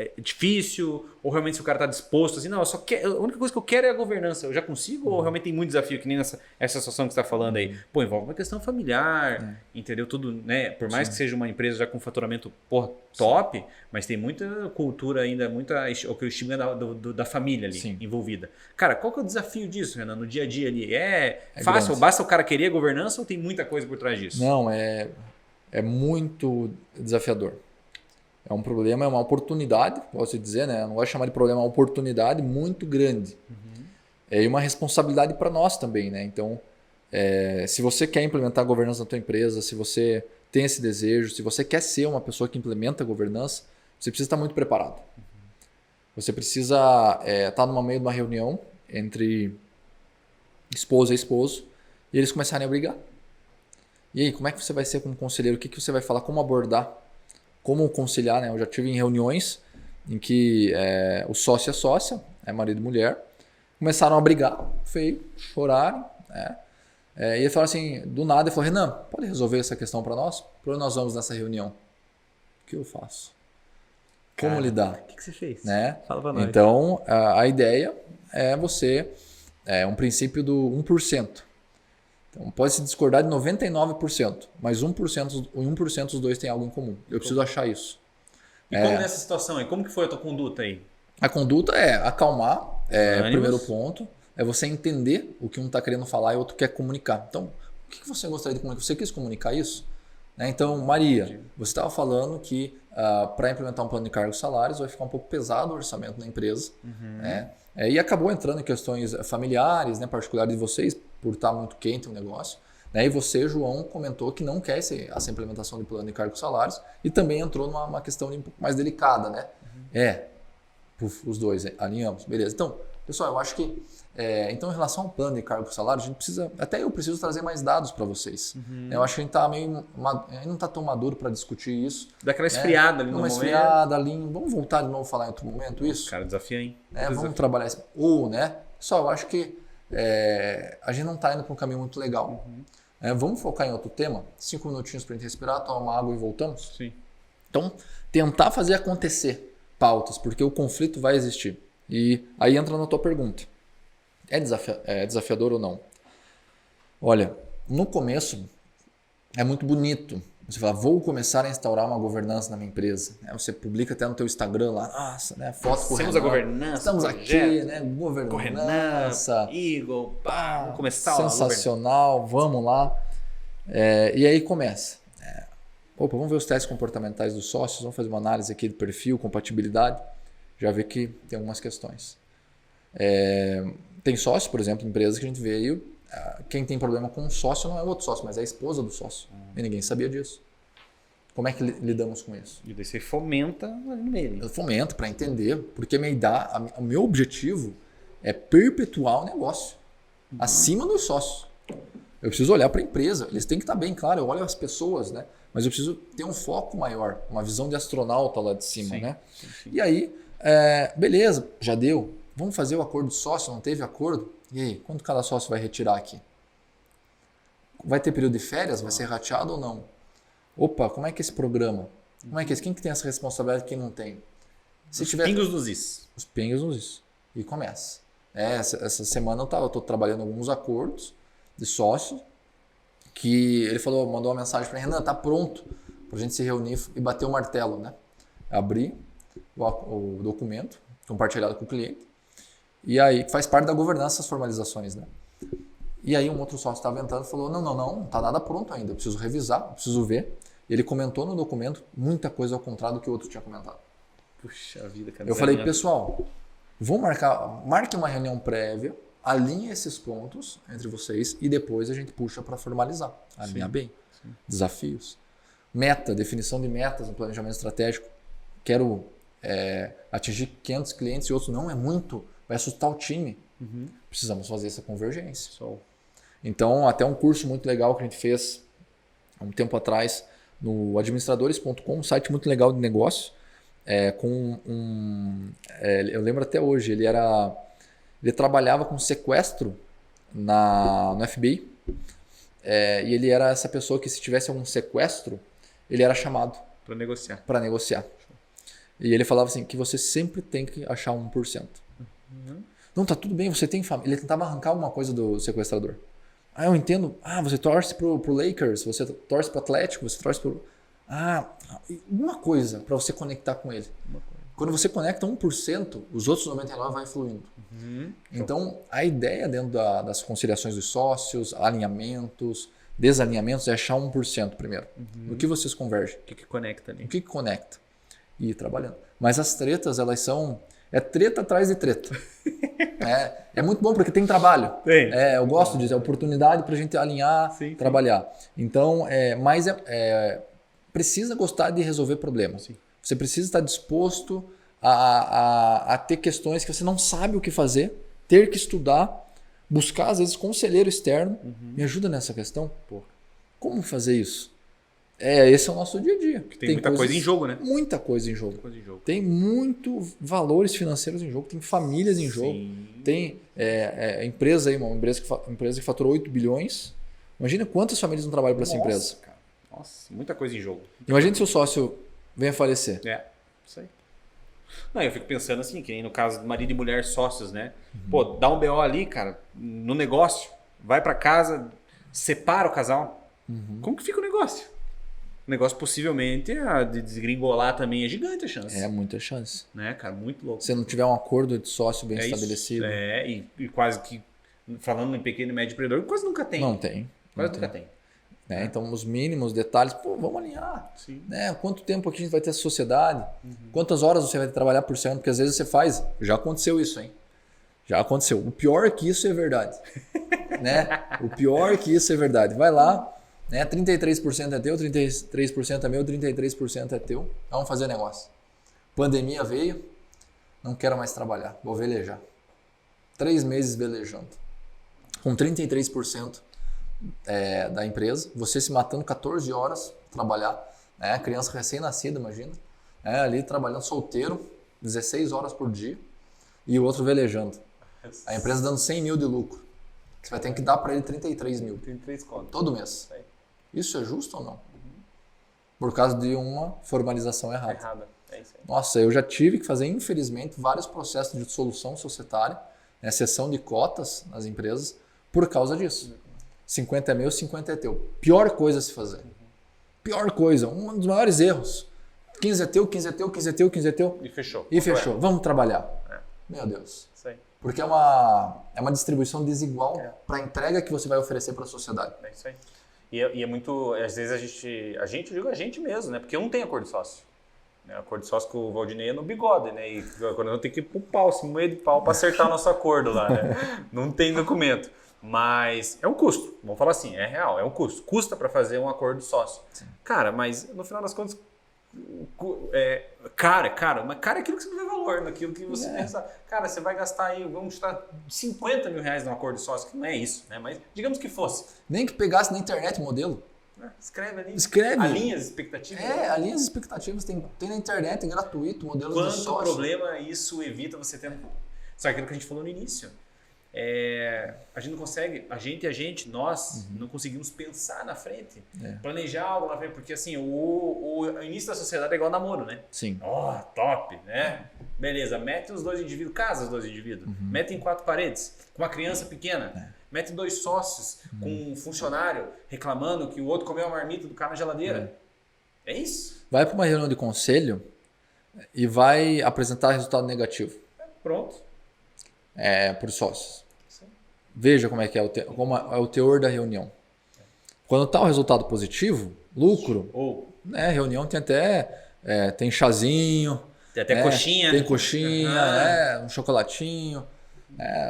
é difícil? Ou realmente se o cara está disposto, assim, não, a única coisa que eu quero é a governança, eu já consigo? Ou realmente tem muito desafio, que nem essa situação que você está falando aí? Pô, envolve uma questão familiar, entendeu? Tudo, né? Por mais que seja uma empresa já com faturamento, porra, top, mas tem muita cultura ainda, o que eu estimo da família ali envolvida. Cara, qual que é o desafio disso, Renan, no dia a dia ali? É fácil? grande. Basta o cara querer a governança ou tem muita coisa por trás disso? Não, é muito desafiador. É um problema, é uma oportunidade, posso dizer, né? Eu não gosto de chamar de problema, é uma oportunidade muito grande. E uma responsabilidade para nós também, né? Então, se você quer implementar a governança na tua empresa, se você tem esse desejo, se você quer ser uma pessoa que implementa a governança, você precisa estar muito preparado. Você precisa estar no meio de uma reunião entre esposa e esposo e eles começarem a brigar. E aí, como é que você vai ser como conselheiro? O que você vai falar? Como abordar? Como conciliar, né? Eu já tive em reuniões em que o sócio e a sócia, marido e mulher, começaram a brigar, feio, chorarem. E ele falou assim, do nada, ele falou, Renan, pode resolver essa questão para nós? Por onde nós vamos nessa reunião? O que eu faço? Como lidar? O que você fez? Né? Fala pra nós. Então, a ideia é um princípio do 1%. Então, pode se discordar de 99%, mas 1% os dois têm algo em comum. Eu preciso achar isso. E como nessa situação aí? Como que foi a tua conduta aí? A conduta é acalmar, o primeiro ponto. É você entender o que um está querendo falar e o outro quer comunicar. Então, o que você gostaria de comunicar? Você quis comunicar isso? Então, Maria, você estava falando que para implementar um plano de cargos e salários vai ficar um pouco pesado o orçamento na empresa. E acabou entrando em questões familiares, né, particulares de vocês, por estar muito quente o negócio. E você, João, comentou que não quer essa implementação de plano de cargos e salários e também entrou numa questão um pouco mais delicada. Né? Os dois alinhamos. Beleza. Então, pessoal, eu acho que então, em relação ao plano de cargos e salários, a gente precisa, até eu preciso trazer mais dados para vocês. Eu acho que a gente não está tão maduro para discutir isso. Dá aquela esfriada ali no momento. Uma esfriada ali. Vamos voltar de novo a falar em outro momento isso? Cara, desafia, hein? Vamos trabalhar isso. Pessoal, eu acho que a gente não está indo para um caminho muito legal. Vamos focar em outro tema? 5 minutinhos para a gente respirar, tomar uma água e voltamos? Sim. Então, tentar fazer acontecer pautas, porque o conflito vai existir. E aí entra na tua pergunta. É desafiador ou não? Olha, no começo é muito bonito. Você fala, vou começar a instaurar uma governança na minha empresa. Você publica até no teu Instagram lá, nossa, né? Foto com o Renan. A governança. Estamos aqui, né? Governança. Eagle, pá, vamos começar. Sensacional, vamos lá. E aí começa. Vamos ver os testes comportamentais dos sócios, vamos fazer uma análise aqui de perfil, compatibilidade. Já vê que tem algumas questões. Tem sócios, por exemplo, empresas que a gente veio, quem tem problema com um sócio não é o outro sócio, mas é a esposa do sócio. E ninguém sabia disso. Como é que lidamos com isso? E daí você fomenta no meio. Eu fomento para entender, porque o meu objetivo é perpetuar o negócio acima dos sócios. Eu preciso olhar para a empresa, eles têm que estar bem, claro, eu olho as pessoas, né? Mas eu preciso ter um foco maior, uma visão de astronauta lá de cima. Sim, né? Sim. E aí, beleza, já deu. Vamos fazer o acordo de sócio, não teve acordo? E aí, quanto cada sócio vai retirar aqui? Vai ter período de férias? Vai ser rateado ou não? Opa, como é que é esse programa? Como é que é? Quem que tem essa responsabilidade e quem não tem? Pingos nos is. Os pingos nos is. E começa. Essa semana eu estou trabalhando alguns acordos de sócios que ele mandou uma mensagem para mim, Renan, tá pronto para a gente se reunir e bater o martelo, né? Abrir o documento compartilhado com o cliente. E aí faz parte da governança as formalizações, né? E aí um outro sócio estava entrando e falou, não tá nada pronto ainda, eu preciso revisar, eu preciso ver. Ele comentou no documento muita coisa ao contrário do que o outro tinha comentado. Puxa vida, cara. Eu falei, pessoal, marque uma reunião prévia, alinhe esses pontos entre vocês e depois a gente puxa para formalizar. Alinhar bem. Sim. Desafios. Definição de metas no planejamento estratégico. Quero atingir 500 clientes e outros não é muito, vai assustar o time. Precisamos fazer essa convergência. Então, até um curso muito legal que a gente fez há um tempo atrás no administradores.com, um site muito legal de negócio, eu lembro até hoje, ele trabalhava com sequestro no FBI, e ele era essa pessoa que se tivesse algum sequestro, ele era chamado para negociar. E ele falava assim, que você sempre tem que achar 1%. Não, tá tudo bem, você tem família. Ele tentava arrancar alguma coisa do sequestrador. Eu entendo. Você torce pro Lakers, você torce pro Atlético, você torce pro... uma coisa para você conectar com ele. Quando você conecta 1%, os outros 99% vai fluindo. Então, a ideia dentro das conciliações dos sócios, alinhamentos, desalinhamentos, é achar 1% primeiro. No que vocês convergem? O que conecta ali? O que conecta? E ir trabalhando. Mas as tretas, elas são... É treta atrás de treta. É muito bom porque tem trabalho. Eu gosto disso, é oportunidade para a gente alinhar, trabalhar. Então, mas precisa gostar de resolver problemas. Sim. Você precisa estar disposto a ter questões que você não sabe o que fazer, ter que estudar, buscar, às vezes, conselheiro externo. Me ajuda nessa questão? Como fazer isso? Esse é o nosso dia a dia. Tem muita coisa em jogo, né? Muita coisa em jogo. Tem muito valores financeiros em jogo, tem famílias em jogo. Tem empresa aí, uma empresa que faturou 8 bilhões. Imagina quantas famílias não trabalham para essa empresa. Cara. Nossa, muita coisa em jogo. Imagina se o sócio venha falecer. Isso aí. Não, eu fico pensando assim, que nem no caso de marido e mulher sócios, né? Pô, dá um BO ali, cara, no negócio, vai para casa, separa o casal. Como que fica o negócio? O negócio possivelmente de desgringolar também é gigante a chance. Muita chance. Né, cara? Muito louco. Se não tiver um acordo de sócio bem estabelecido. E quase que, falando em pequeno e médio empreendedor, quase nunca tem. Não tem. Quase nunca tem. Então, os mínimos detalhes, vamos alinhar. Né? Quanto tempo aqui a gente vai ter essa sociedade? Quantas horas você vai trabalhar por semana? Porque às vezes você faz. Já aconteceu isso, hein? Já aconteceu. O pior é que isso é verdade. Né? O pior é que isso é verdade. Vai lá. 33% é teu, 33% é meu, 33% é teu. Vamos fazer negócio. Pandemia veio, não quero mais trabalhar, vou velejar. 3 meses velejando. Com 33% da empresa, você se matando 14 horas trabalhar. Criança recém-nascida, imagina. Ali trabalhando solteiro, 16 horas por dia. E o outro velejando. A empresa dando 100 mil de lucro. Você vai ter que dar para ele 33 mil. 33 contas. Todo mês. Isso é justo ou não? Por causa de uma formalização errada. É isso aí. Nossa, eu já tive que fazer, infelizmente, vários processos de dissolução societária, cessão de cotas nas empresas, por causa disso. 50 é meu, 50 é teu. Pior coisa a se fazer. Pior coisa. Um dos maiores erros. 15 é teu, 15 é teu, 15 é teu, 15 é teu. E fechou. Vamos trabalhar. Meu Deus. Isso aí. Porque é uma distribuição desigual para a entrega que você vai oferecer para a sociedade. É isso aí. E é muito, às vezes eu digo a gente mesmo, né? Porque eu não tenho acordo de sócio. Acordo de sócio com o Valdinei é no bigode, né? E quando eu tenho que ir pro pau, se moer de pau para acertar o nosso acordo lá, né? Não tem documento. Mas é um custo, vamos falar assim, é real, é um custo. Custa para fazer um acordo de sócio. Sim. Cara, mas no final das contas, cara é aquilo que você não vê valor, naquilo que você pensa. Cara, você vai gastar aí, vamos gastar 50 mil reais num acordo de sócio, que não é isso, né? Mas digamos que fosse. Nem que pegasse na internet o modelo. Escreve ali. Alinha as expectativas. Alinha as expectativas. Tem na internet, é gratuito, modelo de sócio. Quanto problema isso evita você ter... Sabe aquilo que a gente falou no início? A gente não consegue, nós não conseguimos pensar na frente, planejar algo na frente, porque assim, o início da sociedade é igual namoro, né? Sim. Top, né? Beleza, mete os 2 indivíduos, casa os 2 indivíduos, mete em 4 paredes, com uma criança pequena, mete 2 sócios, com um funcionário reclamando que o outro comeu a marmita do cara na geladeira. É isso. Vai para uma reunião de conselho e vai apresentar resultado negativo. Pronto. Para os sócios. Sim. Veja como é que como é o teor da reunião. Quando está o resultado positivo, lucro, reunião tem até tem chazinho, tem até coxinha, tem coxinha, um chocolatinho,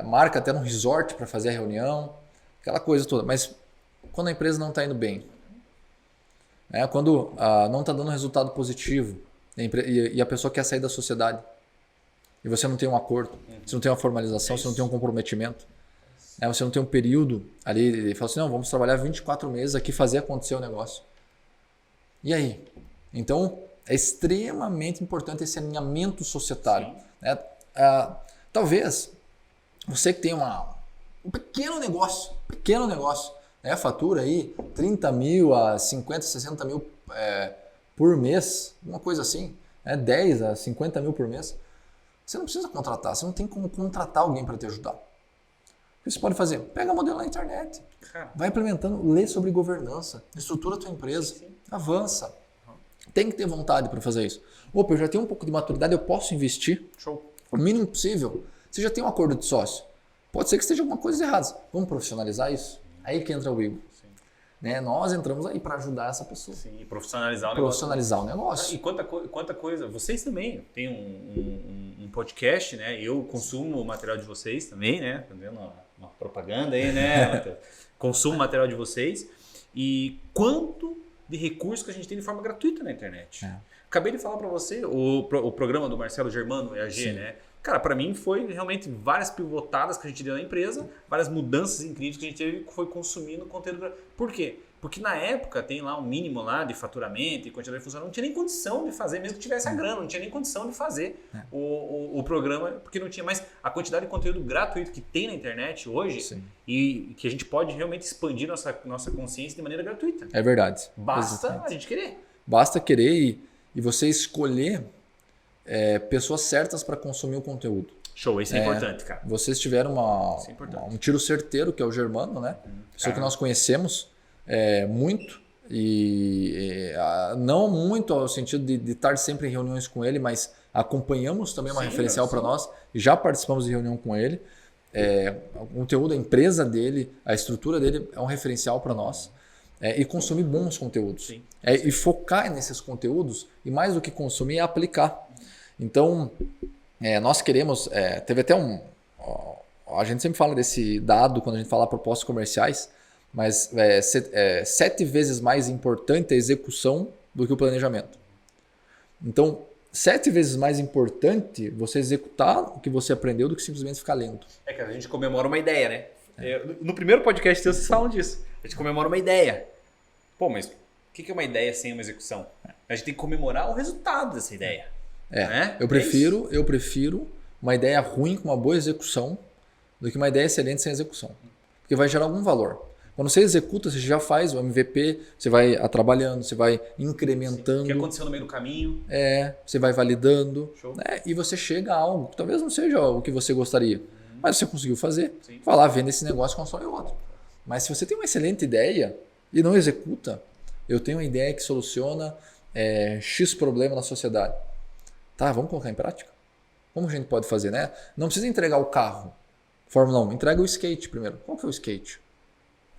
marca até num resort para fazer a reunião, aquela coisa toda. Mas quando a empresa não está indo bem, quando não está dando resultado positivo e a pessoa quer sair da sociedade, e você não tem um acordo, você não tem uma formalização, você não tem um comprometimento, você não tem um período ali, ele fala assim, não, vamos trabalhar 24 meses aqui, fazer acontecer o negócio. E aí? Então, é extremamente importante esse alinhamento societário. Talvez você que tem um pequeno negócio, fatura aí 30 mil a 50, 60 mil por mês, uma coisa assim. 10 a 50 mil por mês. Você não precisa contratar, você não tem como contratar alguém para te ajudar. O que você pode fazer? Pega modelo na internet, vai implementando, lê sobre governança, estrutura a tua empresa, avança. Tem que ter vontade para fazer isso. Opa, eu já tenho um pouco de maturidade, eu posso investir. Show. O mínimo possível. Você já tem um acordo de sócio. Pode ser que esteja alguma coisa errada. Vamos profissionalizar isso? Aí que entra o Igor. Né? Nós entramos aí para ajudar essa pessoa. Sim, profissionalizar o negócio. Profissionalizar o negócio. E quanta coisa. Vocês também têm um podcast, né? Eu consumo o material de vocês também, né? Fazendo uma propaganda aí, né? Consumo o material de vocês. E quanto de recursos que a gente tem de forma gratuita na internet. Acabei de falar para você, o programa do Marcelo Germano, EAG, né? Cara, para mim foi realmente várias pivotadas que a gente deu na empresa, várias mudanças incríveis que a gente teve, que foi consumindo conteúdo. Por quê? Porque na época tem lá um mínimo lá de faturamento e quantidade de funcionários, não tinha nem condição de fazer, mesmo que tivesse a grana, não tinha nem condição de fazer o programa, porque não tinha mais a quantidade de conteúdo gratuito que tem na internet hoje e que a gente pode realmente expandir nossa consciência de maneira gratuita. É verdade. Basta Exatamente. a gente querer. Basta querer e você escolher pessoas certas para consumir o conteúdo. Show, isso é importante, cara. Vocês tiveram um tiro certeiro, que é o Germano, né? Pessoa que nós conhecemos muito e não muito ao sentido de estar sempre em reuniões com ele, mas acompanhamos também uma referencial para nós e já participamos de reunião com ele. O conteúdo, a empresa dele, a estrutura dele é um referencial para nós. E consumir bons conteúdos. E focar nesses conteúdos e mais do que consumir é aplicar. Então, nós queremos... teve até a gente sempre fala desse dado quando a gente fala propostas comerciais, mas 7 vezes mais importante a execução do que o planejamento. Então, 7 vezes mais importante você executar o que você aprendeu do que simplesmente ficar lendo. Que a gente comemora uma ideia, né? No primeiro podcast vocês falam disso. A gente comemora uma ideia. Pô, mas o que é uma ideia sem uma execução? A gente tem que comemorar o resultado dessa ideia. Né? Eu prefiro uma ideia ruim com uma boa execução do que uma ideia excelente sem execução. Porque vai gerar algum valor. Quando você executa, você já faz o MVP, você vai trabalhando, você vai incrementando. O que aconteceu no meio do caminho. Você vai validando. Né? E você chega a algo que talvez não seja o que você gostaria. Mas você conseguiu fazer. Vai lá, vende esse negócio e constrói outro. Mas se você tem uma excelente ideia e não executa, eu tenho uma ideia que soluciona X problema na sociedade. Tá, vamos colocar em prática? Como a gente pode fazer, né? Não precisa entregar o carro, Fórmula 1, entrega o skate primeiro. Qual que é o skate?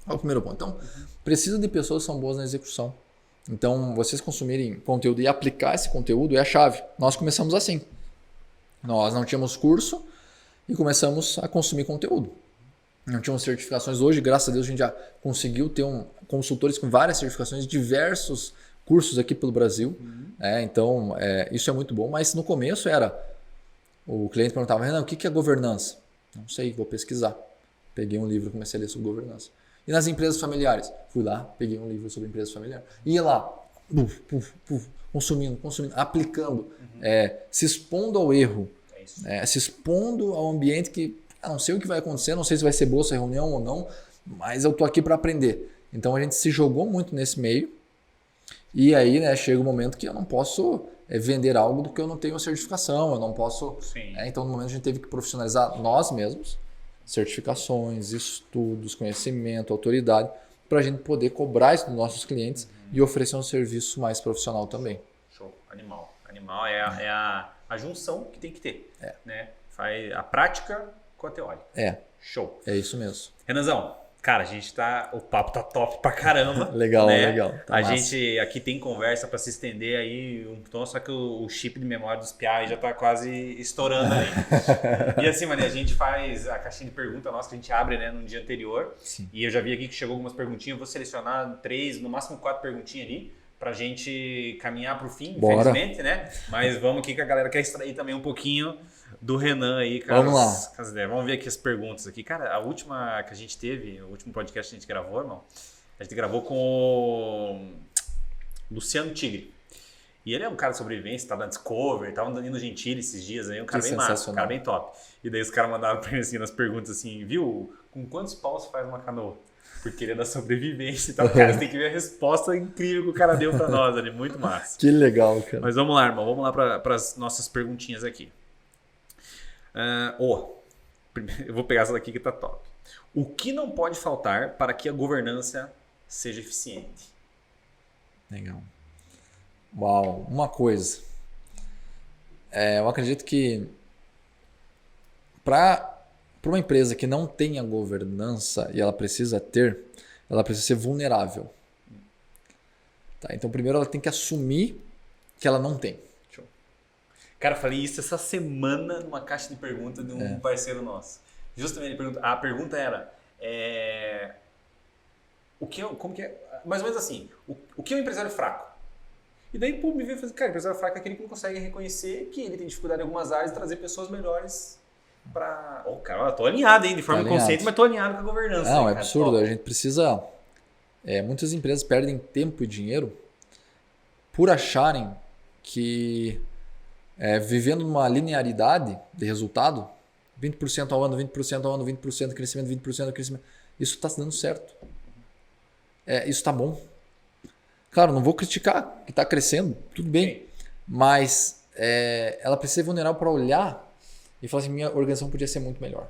É o primeiro ponto. Então, precisa de pessoas que são boas na execução. Então, vocês consumirem conteúdo e aplicar esse conteúdo é a chave. Nós começamos assim. Nós não tínhamos curso e começamos a consumir conteúdo. Não tínhamos certificações. Hoje, graças a Deus, a gente já conseguiu ter consultores com várias certificações, diversos cursos aqui pelo Brasil. Então, isso é muito bom. Mas no começo o cliente perguntava, Renan, o que é governança? Não sei, vou pesquisar. Peguei um livro e comecei a ler sobre governança. E nas empresas familiares? Fui lá, peguei um livro sobre empresas familiares. Ia lá, consumindo, aplicando, se expondo ao erro, se expondo ao ambiente que não sei o que vai acontecer, não sei se vai ser boa essa reunião ou não, mas eu tô aqui para aprender. Então a gente se jogou muito nesse meio e aí chega o momento que eu não posso vender algo do que eu não tenho certificação, eu não posso... Então no momento a gente teve que profissionalizar nós mesmos, certificações, estudos, conhecimento, autoridade, para a gente poder cobrar isso dos nossos clientes e oferecer um serviço mais profissional também. Show, animal. Animal é a junção que tem que ter. Né? Faz a prática com a teórica. Show. É isso mesmo. Renanzão, cara, o papo tá top pra caramba. Legal, né? legal. Tá a massa. gente aqui tem conversa pra se estender aí um tom, só que o chip de memória dos PA já tá quase estourando aí. E assim, mano, a gente faz a caixinha de pergunta nossa que a gente abre, né, no dia anterior. Sim. E eu já vi aqui que chegou algumas perguntinhas, eu vou selecionar 3, no máximo 4 perguntinhas ali pra gente caminhar pro fim, infelizmente, né? Mas vamos aqui que a galera quer extrair também um pouquinho do Renan aí, cara. Vamos lá. Vamos ver aqui as perguntas aqui. Cara, a última que a gente teve, o último podcast que a gente gravou, irmão, a gente gravou com o Luciano Tigre. E ele é um cara de sobrevivência, tá na Discovery, tava andando no Gentili esses dias aí, um cara bem massa, um cara bem top. E daí os caras mandaram pra mim assim, nas perguntas assim, viu, com quantos paus faz uma canoa? Porque ele é da sobrevivência. Então, cara, você tem que ver a resposta incrível que o cara deu pra nós ali. Muito massa. Que legal, cara. Mas vamos lá, irmão. Vamos lá para as nossas perguntinhas aqui. Eu vou pegar essa daqui que tá top. O que não pode faltar para que a governança seja eficiente? Legal. Uau, uma coisa. Eu acredito que para uma empresa que não tenha governança e ela precisa ser vulnerável. Tá? Então, primeiro ela tem que assumir que ela não tem. Show. Cara, falei isso essa semana numa caixa de perguntas de um parceiro nosso. Justamente a pergunta era como que é? Mais ou menos assim, o que é um empresário fraco? E daí, pô, me veio fazer, cara, o empresário fraco é aquele que não consegue reconhecer que ele tem dificuldade em algumas áreas e trazer pessoas melhores para... cara, eu tô alinhado, hein, de forma inconsciente, mas tô alinhado com a governança. Não, hein, é cara, absurdo. top. A gente precisa... muitas empresas perdem tempo e dinheiro por acharem que vivendo numa linearidade de resultado, 20% ao ano, 20% ao ano, 20% de crescimento, 20% de crescimento, isso está dando certo. Isso está bom. Claro, não vou criticar que está crescendo, tudo bem, mas ela precisa ser vulnerável para olhar e falar assim, minha organização podia ser muito melhor.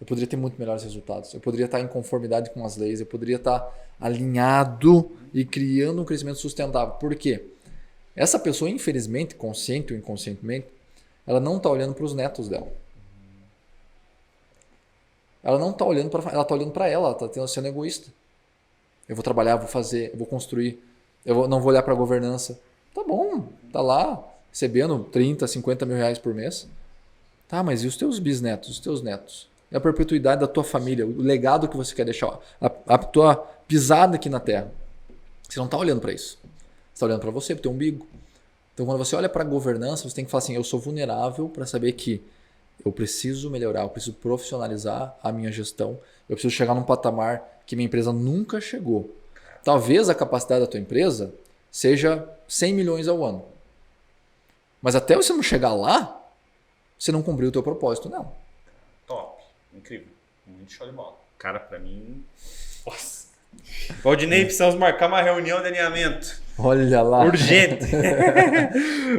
Eu poderia ter muito melhores resultados. Eu poderia estar em conformidade com as leis. Eu poderia estar alinhado e criando um crescimento sustentável. Por quê? Essa pessoa, infelizmente, consciente ou inconscientemente, ela não está olhando para os netos dela. Ela não está olhando para ela, está olhando para ela está sendo egoísta. Eu vou trabalhar, vou fazer, eu vou construir, não vou olhar para a governança. Tá bom, tá lá recebendo 30, 50 mil reais por mês. Tá, mas e os teus bisnetos, os teus netos? E a perpetuidade da tua família, o legado que você quer deixar, a tua pisada aqui na Terra. Você não está olhando para isso. Você está olhando para você, para o teu umbigo. Então, quando você olha para a governança, você tem que falar assim, eu sou vulnerável para saber que eu preciso melhorar, eu preciso profissionalizar a minha gestão, eu preciso chegar num patamar que minha empresa nunca chegou. Talvez a capacidade da tua empresa seja 100 milhões ao ano. Mas até você não chegar lá, você não cumpriu o teu propósito, não. Top. Incrível. Muito show de bola. Cara, pra mim... Nossa. Valdinei, precisamos marcar uma reunião de alinhamento. Olha lá. Urgente.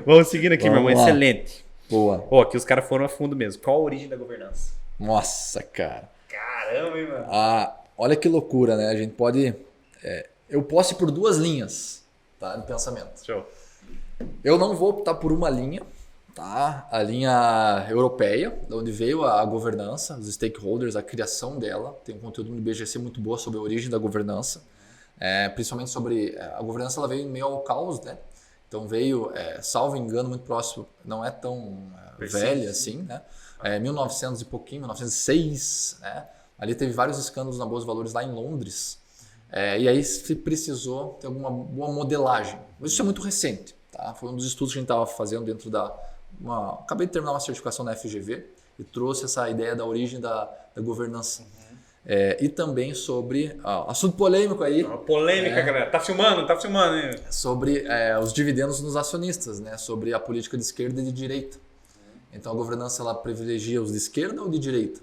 Vamos seguindo aqui, meu irmão. Excelente. Boa. Aqui os caras foram a fundo mesmo. Qual a origem da governança? Nossa, cara. Caramba, hein, mano? Olha que loucura, né? A gente pode... eu posso ir por duas linhas, tá, de pensamento. Show. Eu não vou optar por uma linha, tá? A linha europeia, de onde veio a governança, os stakeholders, a criação dela. Tem um conteúdo no BGC muito boa sobre a origem da governança. Principalmente sobre... A governança ela veio em meio ao caos, né? Então veio, salvo engano, muito próximo, não é tão velha assim, né? 1900 e pouquinho, 1906, né? Ali teve vários escândalos na Bolsa de Valores lá em Londres. E aí se precisou ter alguma boa modelagem. Mas isso é muito recente, tá? Foi um dos estudos que a gente estava fazendo dentro acabei de terminar uma certificação na FGV e trouxe essa ideia da origem da governança. E também sobre assunto polêmico aí. Uma polêmica, galera. Tá filmando, hein? Sobre os dividendos nos acionistas, né? Sobre a política de esquerda e de direita. Então a governança ela privilegia os de esquerda ou de direita?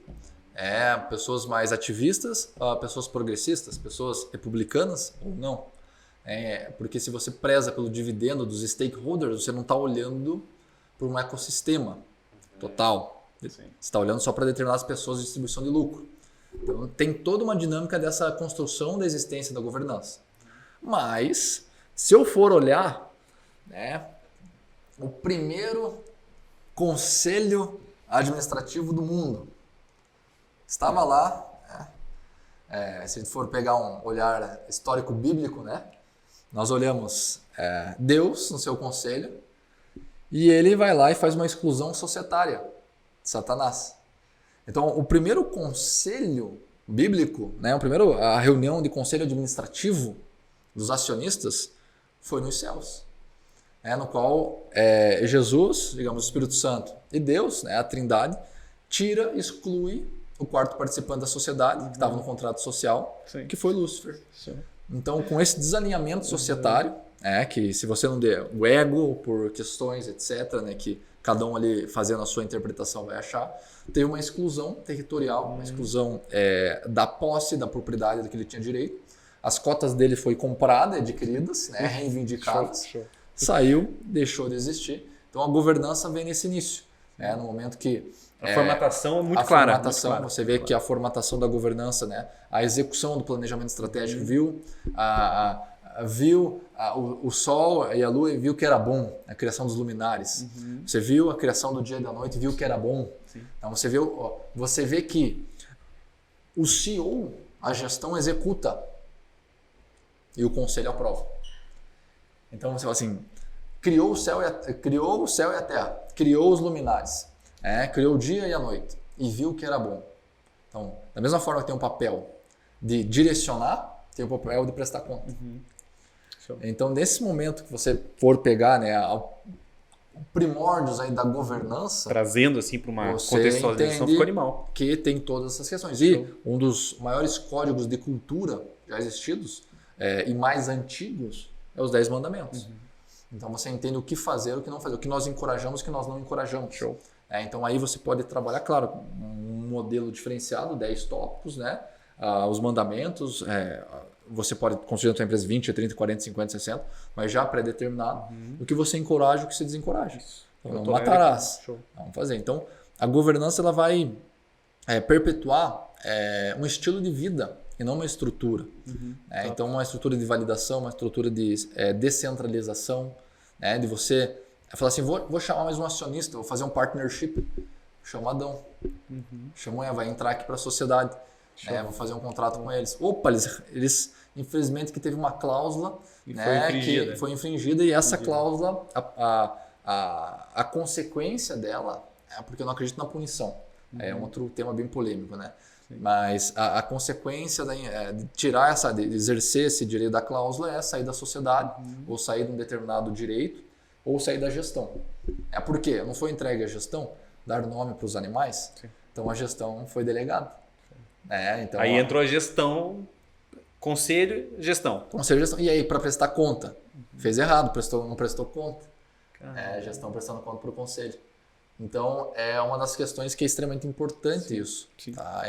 Pessoas mais ativistas, pessoas progressistas, pessoas republicanas ou não? Porque se você preza pelo dividendo dos stakeholders, você não está olhando para um ecossistema total. Sim. Você está olhando só para determinadas pessoas de distribuição de lucro. Então tem toda uma dinâmica dessa construção da existência da governança. Mas, se eu for olhar, né, o primeiro conselho administrativo do mundo estava lá, né? Se a gente for pegar um olhar histórico bíblico, né, nós olhamos Deus no seu conselho e ele vai lá e faz uma exclusão societária de Satanás. Então, o primeiro conselho bíblico, né, a reunião de conselho administrativo dos acionistas foi nos céus, no qual Jesus, digamos, o Espírito Santo e Deus, né, a Trindade, exclui o quarto participante da sociedade, que estava no contrato social, Sim. que foi Lúcifer. Sim. Então, com esse desalinhamento societário, que se você não der o ego por questões, etc., né, que cada um ali fazendo a sua interpretação vai achar, teve uma exclusão territorial, uma exclusão da posse, da propriedade do que ele tinha direito. As cotas dele foi comprada, adquiridas, né, reivindicadas, saiu, deixou de existir. Então a governança vem nesse início, né, no momento que a formatação é muito a clara. Formatação, muito clara. você vê que a formatação da governança, né, a execução do planejamento estratégico, viu o Sol e a Lua e viu que era bom, a criação dos luminares. Você viu a criação do dia e da noite e viu que era bom. Então você vê que o CEO, a gestão executa e o conselho aprova. Então você fala assim, criou o céu e a terra, criou os luminares, criou o dia e a noite e viu que era bom. Então, da mesma forma que tem um papel de direcionar, tem o papel de prestar conta. Então, nesse momento que você for pegar, né, primórdios aí da governança, trazendo assim para uma você contextualização, ficou animal. Que tem todas essas questões. E um dos maiores códigos de cultura já existidos e mais antigos é os 10 mandamentos. Então você entende o que fazer, o que não fazer, o que nós encorajamos, o que nós não encorajamos. Então aí você pode trabalhar, claro, um modelo diferenciado, 10 tópicos, né? Os mandamentos, você pode construir na sua empresa 20, 30, 40, 50, 60, mas já pré-determinado. O que você encoraja e o que você desencoraja. Então, não matarás. Vamos fazer. Então a governança ela vai perpetuar um estilo de vida e não uma estrutura. Então uma estrutura de validação, uma estrutura de descentralização, de você falar assim, vou chamar mais um acionista, vou fazer um partnership, chama Adão, chama vai entrar aqui para a sociedade, vou fazer um contrato com eles. Opa, eles infelizmente que teve uma cláusula que foi infringida e essa cláusula, a consequência dela porque eu não acredito na punição. É um outro tema bem polêmico, né? Mas a consequência de tirar de exercer esse direito da cláusula é sair da sociedade, ou sair de um determinado direito, ou sair da gestão. Por quê? Não foi entregue a gestão, dar nome para os animais, então a gestão foi delegada. Então, aí entrou a gestão, conselho, gestão. Conselho, gestão. E aí, para prestar conta? Fez errado, não prestou conta. Gestão prestando conta para o conselho. Então, é uma das questões que é extremamente importante isso. Tá?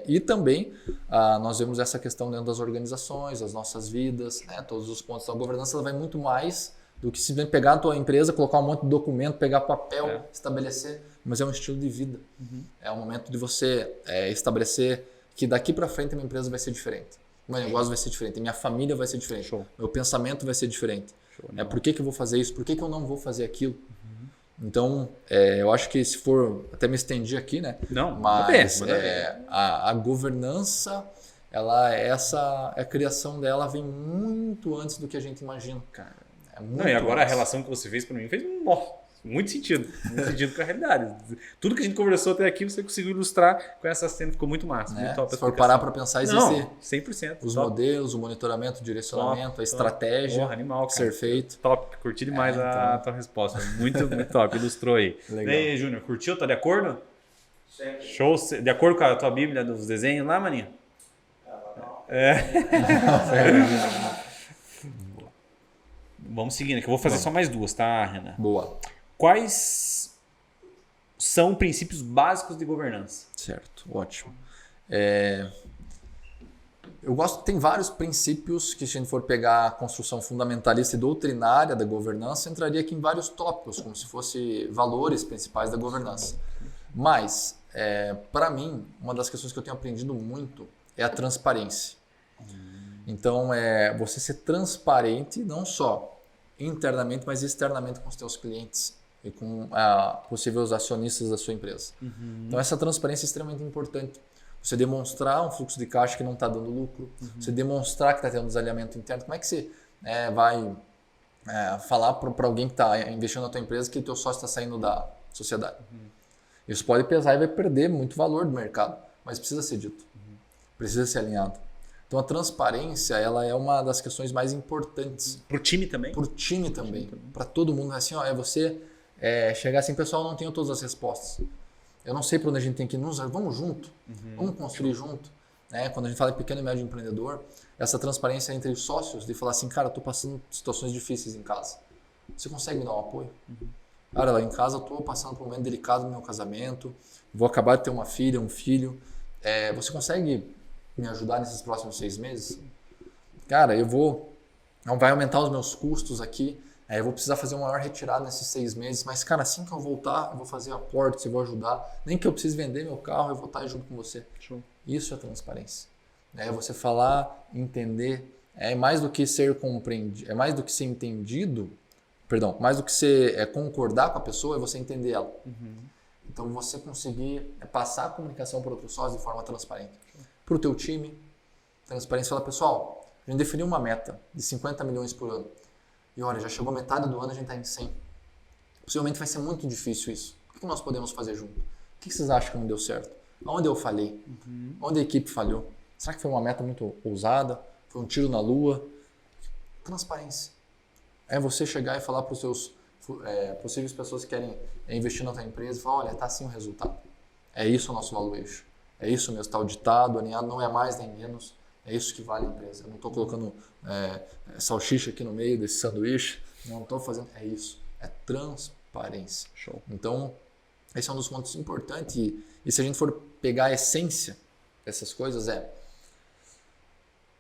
E também, nós vemos essa questão dentro das organizações, as nossas vidas, todos os pontos. Então, a governança ela vai muito mais do que simplesmente pegar a tua empresa, colocar um monte de documento, pegar papel, estabelecer. Mas é um estilo de vida. É o momento de você estabelecer que daqui para frente a minha empresa vai ser diferente. O meu negócio vai ser diferente, a minha família vai ser diferente, meu pensamento vai ser diferente. Por que eu vou fazer isso? Por que eu não vou fazer aquilo? Então, eu acho que se for, até me estendi aqui, né? Não, mas a governança, a criação dela vem muito antes do que a gente imagina. Cara, e agora antes. A relação que você fez para mim fez muito sentido com a realidade. Tudo que a gente conversou até aqui, você conseguiu ilustrar com essa cena, ficou muito massa. Muito top. Se for parar para pensar, existe 100%. Os modelos, o monitoramento, o direcionamento, a estratégia, animal, cara. Ser feito. Top, curti demais a tua resposta. Muito, muito top, ilustrou aí. Legal. E aí, Júnior, curtiu? Tá de acordo? Sempre. Show. De acordo com a tua bíblia dos desenhos lá, maninho? Vamos seguindo, que eu vou fazer só mais duas, tá, Renan? Boa. Quais são princípios básicos de governança? Certo, ótimo. Eu gosto, tem vários princípios que, se a gente for pegar a construção fundamentalista e doutrinária da governança, entraria aqui em vários tópicos, como se fossem valores principais da governança. Mas, para mim, uma das questões que eu tenho aprendido muito é a transparência. Então, você ser transparente não só internamente, mas externamente com os teus clientes e com possíveis acionistas da sua empresa. Então, essa transparência é extremamente importante. Você demonstrar um fluxo de caixa que não está dando lucro, você demonstrar que está tendo desalinhamento interno. Como é que você vai falar para alguém que está investindo na tua empresa que o teu sócio está saindo da sociedade? Isso pode pesar e vai perder muito valor do mercado, mas precisa ser dito, precisa ser alinhado. Então a transparência ela é uma das questões mais importantes. Para o time também? Para o time também. Para todo mundo. Assim, você chegar assim, pessoal, eu não tenho todas as respostas. Eu não sei para onde a gente tem que ir. Vamos junto. Vamos construir junto. Quando a gente fala em pequeno e médio empreendedor, essa transparência entre os sócios, de falar assim, cara, eu estou passando situações difíceis em casa. Você consegue me dar um apoio? Cara, lá em casa eu tô passando por um momento delicado no meu casamento, vou acabar de ter uma filha, um filho. Você consegue me ajudar nesses próximos 6 meses? Cara, vai aumentar os meus custos aqui, eu vou precisar fazer uma maior retirada nesses 6 meses, mas cara, assim que eu voltar, eu vou fazer aportes, eu vou ajudar, nem que eu precise vender meu carro, eu vou estar junto com você. Show. Isso é transparência. É você falar, entender, é mais do que ser compreendido, é mais do que ser entendido, perdão, mais do que ser concordar com a pessoa, é você entender ela. Então você conseguir passar a comunicação para outros sócios de forma transparente. Para o teu time, transparência, fala, pessoal, a gente definiu uma meta de 50 milhões por ano. E olha, já chegou metade do ano, a gente está em 100. Possivelmente vai ser muito difícil isso. O que nós podemos fazer junto? O que vocês acham que não deu certo? Aonde eu falhei? Onde a equipe falhou? Será que foi uma meta muito ousada? Foi um tiro na lua? Transparência. É você chegar e falar para os seus possíveis pessoas que querem investir na tua empresa e falar, olha, está assim o resultado. É isso o nosso valuation. É isso mesmo, está auditado, alinhado, não é mais nem menos. É isso que vale a empresa. Eu não estou colocando salsicha aqui no meio desse sanduíche. Não estou fazendo. É isso. É transparência. Show. Então, esse é um dos pontos importantes. E se a gente for pegar a essência dessas coisas,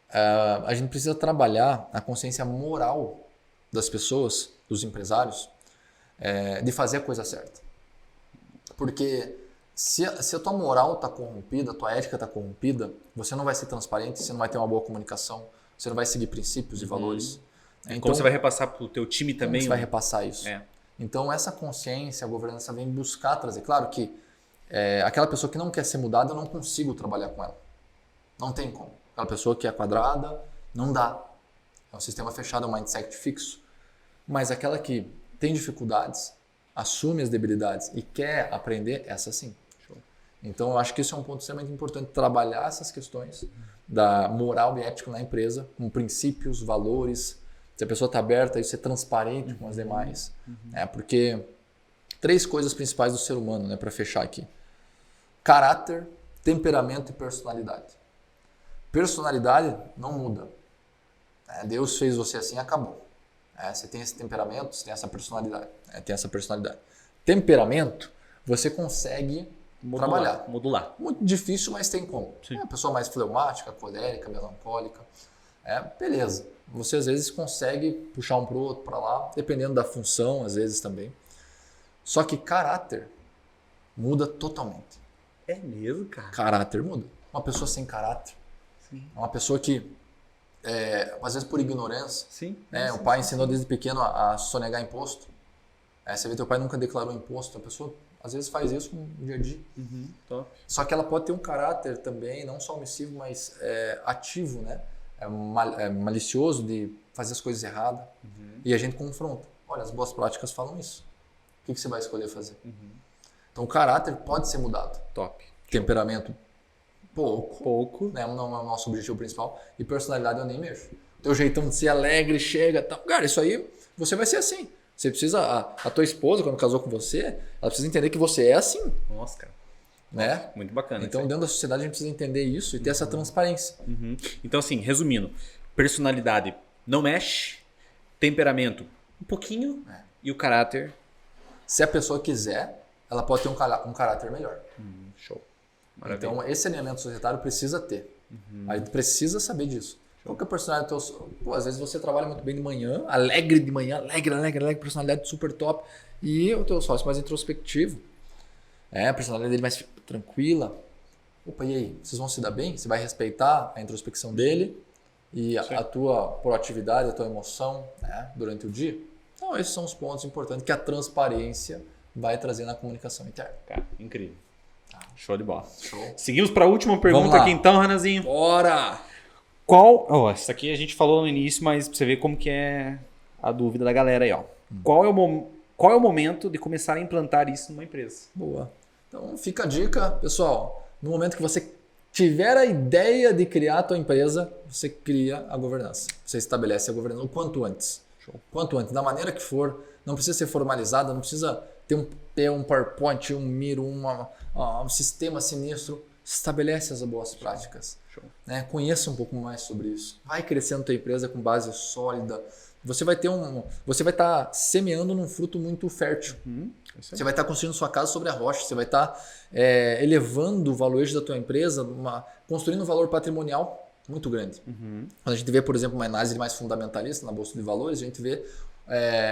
a gente precisa trabalhar a consciência moral das pessoas, dos empresários, de fazer a coisa certa. Porque se a tua moral está corrompida, a tua ética está corrompida, você não vai ser transparente, você não vai ter uma boa comunicação, você não vai seguir princípios e valores. Então, como você vai repassar para o teu time também? Como você vai repassar isso? Então, essa consciência, a governança vem buscar trazer. Claro que aquela pessoa que não quer ser mudada, eu não consigo trabalhar com ela. Não tem como. Aquela pessoa que é quadrada, não dá. É um sistema fechado, é um mindset fixo. Mas aquela que tem dificuldades, assume as debilidades e quer aprender, essa sim. Então, eu acho que isso é um ponto extremamente importante, trabalhar essas questões da moral e ética na empresa, com princípios, valores, se a pessoa está aberta a ser transparente com as demais. Porque 3 coisas principais do ser humano, para fechar aqui. Caráter, temperamento e personalidade. Personalidade não muda. Deus fez você assim e acabou. Você tem esse temperamento, você tem essa personalidade. Temperamento, você consegue trabalhar. Modular. Muito difícil, mas tem como. A pessoa mais fleumática, colérica, melancólica. Beleza. Você às vezes consegue puxar um para o outro, para lá, dependendo da função, às vezes também. Só que caráter muda totalmente. É mesmo, cara? Caráter muda. Uma pessoa sem caráter. Sim. É uma pessoa que, às vezes por ignorância, o pai ensinou desde pequeno a sonegar imposto. Você vê, teu pai nunca declarou imposto. A pessoa às vezes faz isso no dia a dia. Top. Só que ela pode ter um caráter também, não só omissivo, mas ativo, malicioso de fazer as coisas erradas. E a gente confronta. Olha, as boas práticas falam isso. O que você vai escolher fazer? Então o caráter pode ser mudado. Top. Temperamento, pouco. Né? Não é o nosso objetivo principal. E personalidade eu nem mexo. Teu jeitão de ser alegre, chega, tal. Cara, isso aí, você vai ser assim. Você precisa, a tua esposa, quando casou com você, ela precisa entender que você é assim. Nossa, cara. Né? Muito bacana. Então, dentro da sociedade, a gente precisa entender isso e ter essa transparência. Então, assim, resumindo, personalidade não mexe, temperamento um pouquinho e o caráter. Se a pessoa quiser, ela pode ter um caráter melhor. Show. Maravilha. Então, esse alinhamento societário precisa ter. Aí precisa saber disso. Qual que é a personalidade do teu... às vezes você trabalha muito bem de manhã, alegre, personalidade super top. E o teu sócio mais introspectivo. A personalidade dele mais tranquila. Opa, e aí? Vocês vão se dar bem? Você vai respeitar a introspecção dele e a tua proatividade, a tua emoção durante o dia? Então, esses são os pontos importantes que a transparência vai trazer na comunicação interna. Cara, incrível. Show de bola. Show. Seguimos para a última pergunta aqui então, Renanzinho. Bora! Isso aqui a gente falou no início, mas pra você ver como que é a dúvida da galera aí, ó. Qual é o momento de começar a implantar isso numa empresa? Boa. Então fica a dica, pessoal. No momento que você tiver a ideia de criar a tua empresa, você cria a governança. Você estabelece a governança o quanto antes. Show. Quanto antes, da maneira que for. Não precisa ser formalizada, não precisa ter um PowerPoint, um Miro, um sistema sinistro. estabelece as boas práticas. Show. Né? Conheça um pouco mais sobre isso. Vai crescendo tua empresa com base sólida. Você vai estar semeando num fruto muito fértil. Você vai estar construindo sua casa sobre a rocha. Você vai estar elevando o valuation da tua empresa, construindo um valor patrimonial muito grande. Quando a gente vê, por exemplo, uma análise mais fundamentalista na Bolsa de Valores, a gente vê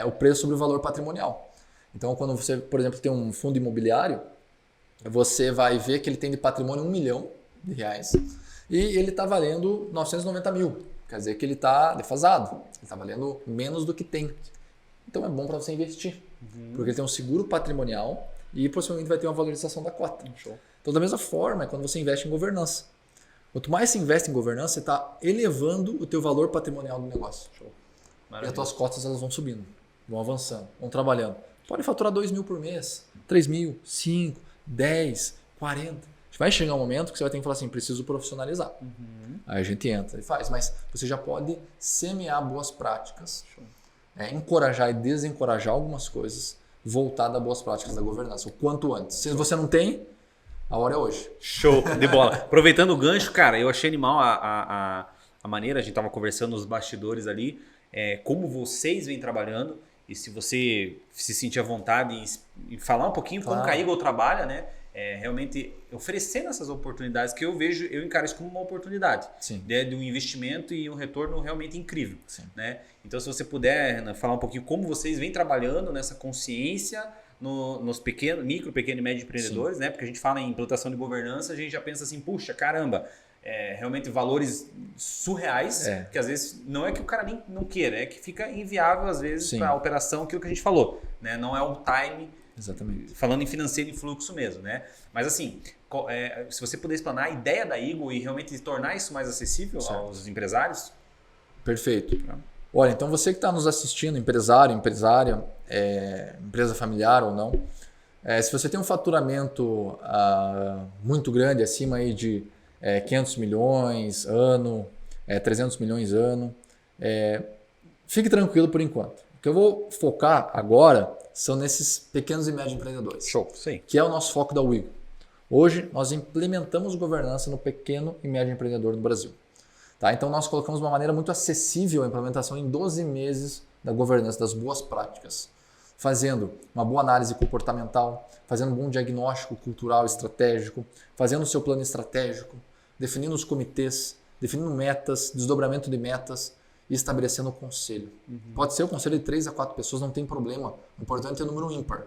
o preço sobre o valor patrimonial. Então, quando você, por exemplo, tem um fundo imobiliário, você vai ver que ele tem de patrimônio R$1 milhão e ele está valendo 990 mil. Quer dizer que ele está defasado, ele está valendo menos do que tem. Então é bom para você investir, porque ele tem um seguro patrimonial e possivelmente vai ter uma valorização da cota. Show. Então, da mesma forma, é quando você investe em governança. Quanto mais você investe em governança, você está elevando o teu valor patrimonial do negócio. Show. E as tuas cotas elas vão subindo, vão avançando, vão trabalhando. Pode faturar 2 mil por mês, 3 mil, 5, 10, 40. Vai chegar um momento que você vai ter que falar assim, preciso profissionalizar. Aí a gente entra e faz, mas você já pode semear boas práticas, encorajar e desencorajar algumas coisas voltadas a boas práticas da governança, o quanto antes. Se você não tem, a hora é hoje. Show de bola. Aproveitando o gancho, cara, eu achei animal a maneira, a gente estava conversando nos bastidores ali, como vocês vêm trabalhando e se você se sentir à vontade em falar um pouquinho como que a Eagle trabalha, né? Realmente oferecendo essas oportunidades que eu encaro isso como uma oportunidade de um investimento e um retorno realmente incrível. Né? Então, se você puder, Renan, falar um pouquinho como vocês vêm trabalhando nessa consciência nos micro, pequeno e médio empreendedores, né? Porque a gente fala em implantação de governança, a gente já pensa assim, puxa, caramba, realmente valores surreais, que às vezes não é que o cara nem não queira, é que fica inviável às vezes para a operação, aquilo que a gente falou. Né? Não é o time. Exatamente. Falando em financeiro e fluxo mesmo, né? Mas assim, se você puder explanar a ideia da Eagle e realmente tornar isso mais acessível aos empresários. Perfeito. Olha, então você que está nos assistindo, empresário, empresária, empresa familiar ou não, se você tem um faturamento muito grande, acima aí de 500 milhões ano, 300 milhões ano, fique tranquilo por enquanto. O que eu vou focar agora são nesses pequenos e médios empreendedores. Show, sim. Que é o nosso foco da Eagle. Hoje, nós implementamos governança no pequeno e médio empreendedor no Brasil. Tá? Então, nós colocamos uma maneira muito acessível a implementação em 12 meses da governança, das boas práticas. Fazendo uma boa análise comportamental, fazendo um bom diagnóstico cultural estratégico, fazendo o seu plano estratégico, definindo os comitês, definindo metas, desdobramento de metas, e estabelecendo o conselho. Pode ser o conselho de 3 a 4 pessoas, não tem problema. O importante é o número ímpar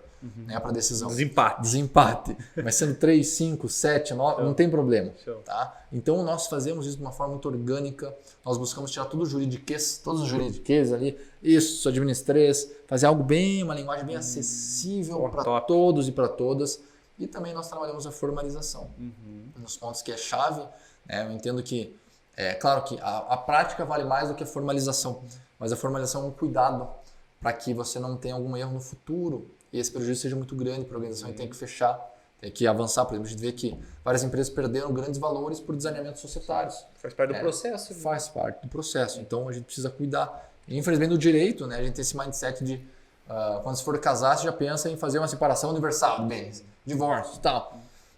para decisão. Desempate. Mas sendo 3, 5, 7, 9, não tem problema. Tá? Então nós fazemos isso de uma forma muito orgânica. Nós buscamos tirar todos os juridiquês ali. Isso, administrês. Fazer algo bem, uma linguagem bem acessível para todos e para todas. E também nós trabalhamos a formalização. Nos pontos que é chave. Eu entendo que claro que a prática vale mais do que a formalização, mas a formalização é um cuidado para que você não tenha algum erro no futuro e esse prejuízo seja muito grande para a organização e tenha que fechar, tem que avançar. Por exemplo, a gente vê que várias empresas perderam grandes valores por desalinhamentos societários. Faz parte do processo. Faz parte do processo. Então a gente precisa cuidar. E, infelizmente, no direito, né, a gente tem esse mindset de quando você for casar, você já pensa em fazer uma separação universal de bens, divórcio e tal.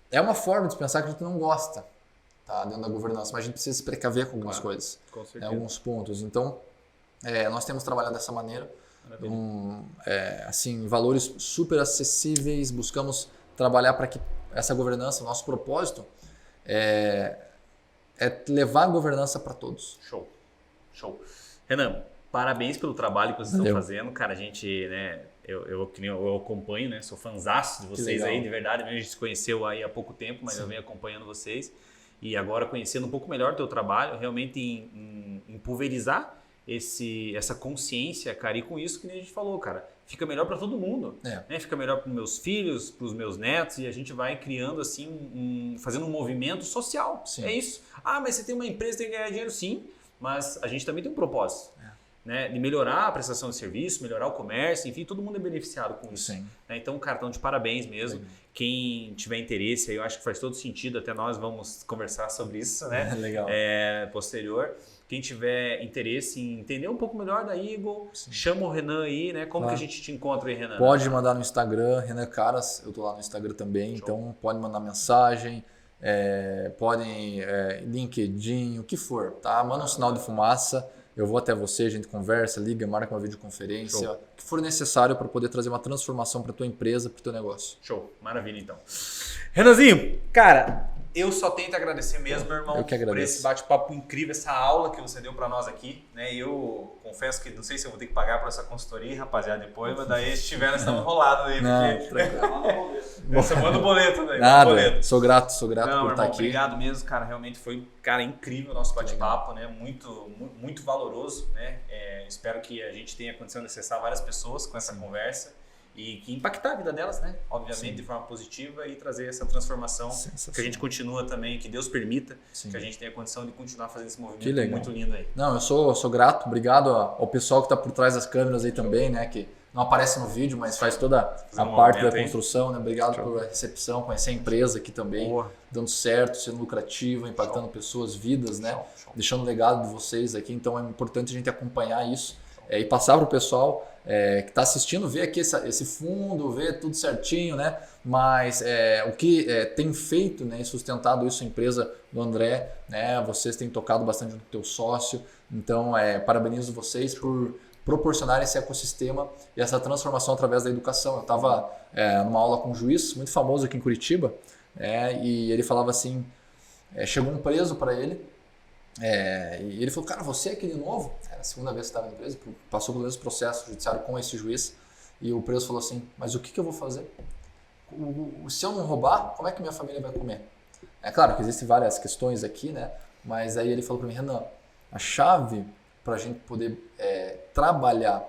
É uma forma de pensar que a gente não gosta. Tá, dentro da governança, mas a gente precisa se precaver com algumas coisas, alguns pontos. Então, nós temos trabalhado dessa maneira, assim, valores super acessíveis, buscamos trabalhar para que essa governança, nosso propósito é levar a governança para todos. Show. Renan, parabéns pelo trabalho que vocês estão fazendo, cara, a gente, né, eu acompanho, né, sou fãzaço de vocês aí, de verdade, a gente se conheceu aí há pouco tempo, mas eu venho acompanhando vocês. E agora conhecendo um pouco melhor o teu trabalho, realmente em pulverizar essa consciência, cara, e com isso que a gente falou, cara, fica melhor para todo mundo, né? Fica melhor para os meus filhos, para os meus netos, e a gente vai criando assim, fazendo um movimento social. É isso. Mas você tem uma empresa, tem que ganhar dinheiro, sim, mas a gente também tem um propósito. Né, de melhorar a prestação de serviço, melhorar o comércio, enfim, todo mundo é beneficiado com isso. Então, cara, então de parabéns mesmo. Quem tiver interesse, eu acho que faz todo sentido, até nós vamos conversar sobre isso, né? Legal. Posterior. Quem tiver interesse em entender um pouco melhor da Eagle, chama o Renan aí, né? Como que a gente te encontra aí, Renan? Pode mandar no Instagram, Renan Caras, eu tô lá no Instagram também, então pode mandar mensagem. podem LinkedIn, o que for, tá? Manda um sinal de fumaça, eu vou até você, a gente conversa, liga, marca uma videoconferência, o que for necessário para poder trazer uma transformação para tua empresa, para o teu negócio. Show, maravilha então. Renanzinho, cara, eu só tenho que agradecer mesmo, meu irmão, Eu que agradeço. por esse bate-papo incrível, essa aula que você deu para nós aqui, né? Eu confesso que não sei se eu vou ter que pagar por essa consultoria, rapaziada, depois, mas daí se tiver, nós estamos enrolados aí, porque você manda o boleto daí. Nada, boleto. sou grato Não, por meu estar irmão, aqui. obrigado mesmo, cara, realmente foi, cara, incrível o nosso bate-papo, né? Muito valoroso, né? Espero que a gente tenha condição de acessar várias pessoas com essa conversa. E que impactar a vida delas, né? Obviamente, de forma positiva e trazer essa transformação que a gente continua também, que Deus permita, que a gente tenha condição de continuar fazendo esse movimento muito lindo aí. Não, eu sou grato, obrigado ao pessoal que está por trás das câmeras aí também, né? Que não aparece no vídeo, mas faz toda a parte da construção, né? Obrigado pela recepção, conhecer a empresa aqui também, dando certo, sendo lucrativo, impactando pessoas, vidas, né? Deixando o legado de vocês aqui, então é importante a gente acompanhar isso e passar para o pessoal que está assistindo, ver aqui esse fundo, ver tudo certinho, né? Mas o que tem feito, né, e sustentado isso a empresa do André, né? Vocês têm tocado bastante junto com o teu sócio, então parabenizo vocês por proporcionar esse ecossistema e essa transformação através da educação. Eu estava numa aula com um juiz muito famoso aqui em Curitiba, e ele falava assim, chegou um preso para ele, e ele falou, cara, você é aquele novo? Era a segunda vez que estava na empresa, passou pelo mesmo processo judiciário com esse juiz, e o preso falou assim, mas o que eu vou fazer? Se eu não roubar, como é que minha família vai comer? É claro que existem várias questões aqui, né? Mas aí ele falou para mim, Renan, a chave para a gente poder trabalhar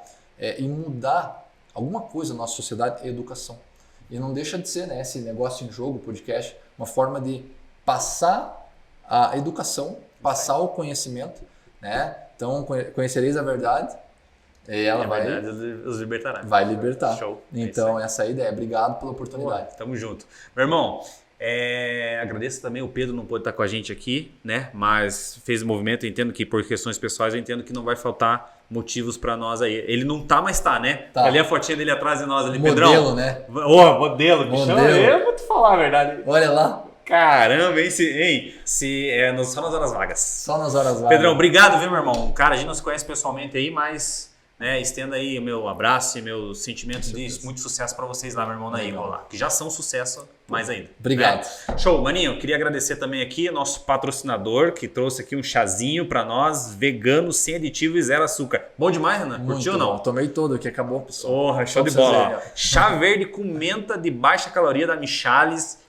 e mudar alguma coisa na nossa sociedade é a educação. E não deixa de ser, né, esse negócio em jogo, podcast, uma forma de passar a educação, passar o conhecimento, né? Então, conhecereis a verdade e ela os libertará. Vai libertar. Show. Então, essa é a ideia. Obrigado pela oportunidade. Tamo junto. Meu irmão, agradeço também, o Pedro não pôde estar com a gente aqui, né? Mas fez o movimento, eu entendo que por questões pessoais, eu entendo que não vai faltar motivos para nós aí. Ele não tá, mas tá, né? Tá. Ali a fotinha dele atrás de nós ali, Modelo, Pedrão. né? Modelo, bichão. Eu vou te falar a verdade. Olha lá. Caramba, hein? Só nas horas vagas. Só nas horas vagas. Pedrão, obrigado, viu, meu irmão? Cara, a gente não se conhece pessoalmente aí, mas estenda aí o meu abraço e meus sentimentos de muito sucesso pra vocês lá, meu irmão, na Eagle lá. Que já são sucesso, mais ainda. Obrigado. Né? Show, maninho. Queria agradecer também aqui nosso patrocinador, que trouxe aqui um chazinho pra nós, vegano, sem aditivo e zero açúcar. Bom demais, Renan? Curtiu ou não? Tomei todo aqui, acabou, pessoal. Porra, show de bola. Chá verde com menta de baixa caloria da Michales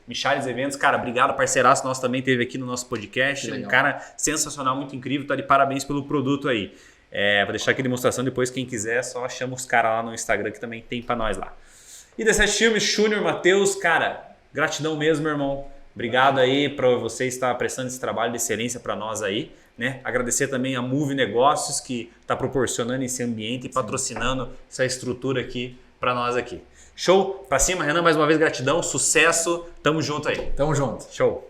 Eventos. Cara, obrigado, parceiraço nosso também teve aqui no nosso podcast. Um cara sensacional, muito incrível. Tá de parabéns pelo produto aí. Vou deixar aqui a demonstração depois, quem quiser, só chama os caras lá no Instagram que também tem pra nós lá. E D7 Filmes, Júnior, Matheus, cara, gratidão mesmo, meu irmão. Obrigado aí pra você estar prestando esse trabalho de excelência pra nós aí, né? Agradecer também a Move Negócios, que tá proporcionando esse ambiente e patrocinando essa estrutura aqui pra nós aqui. Show? Pra cima, Renan, mais uma vez gratidão, sucesso, tamo junto aí. Tamo junto. Show.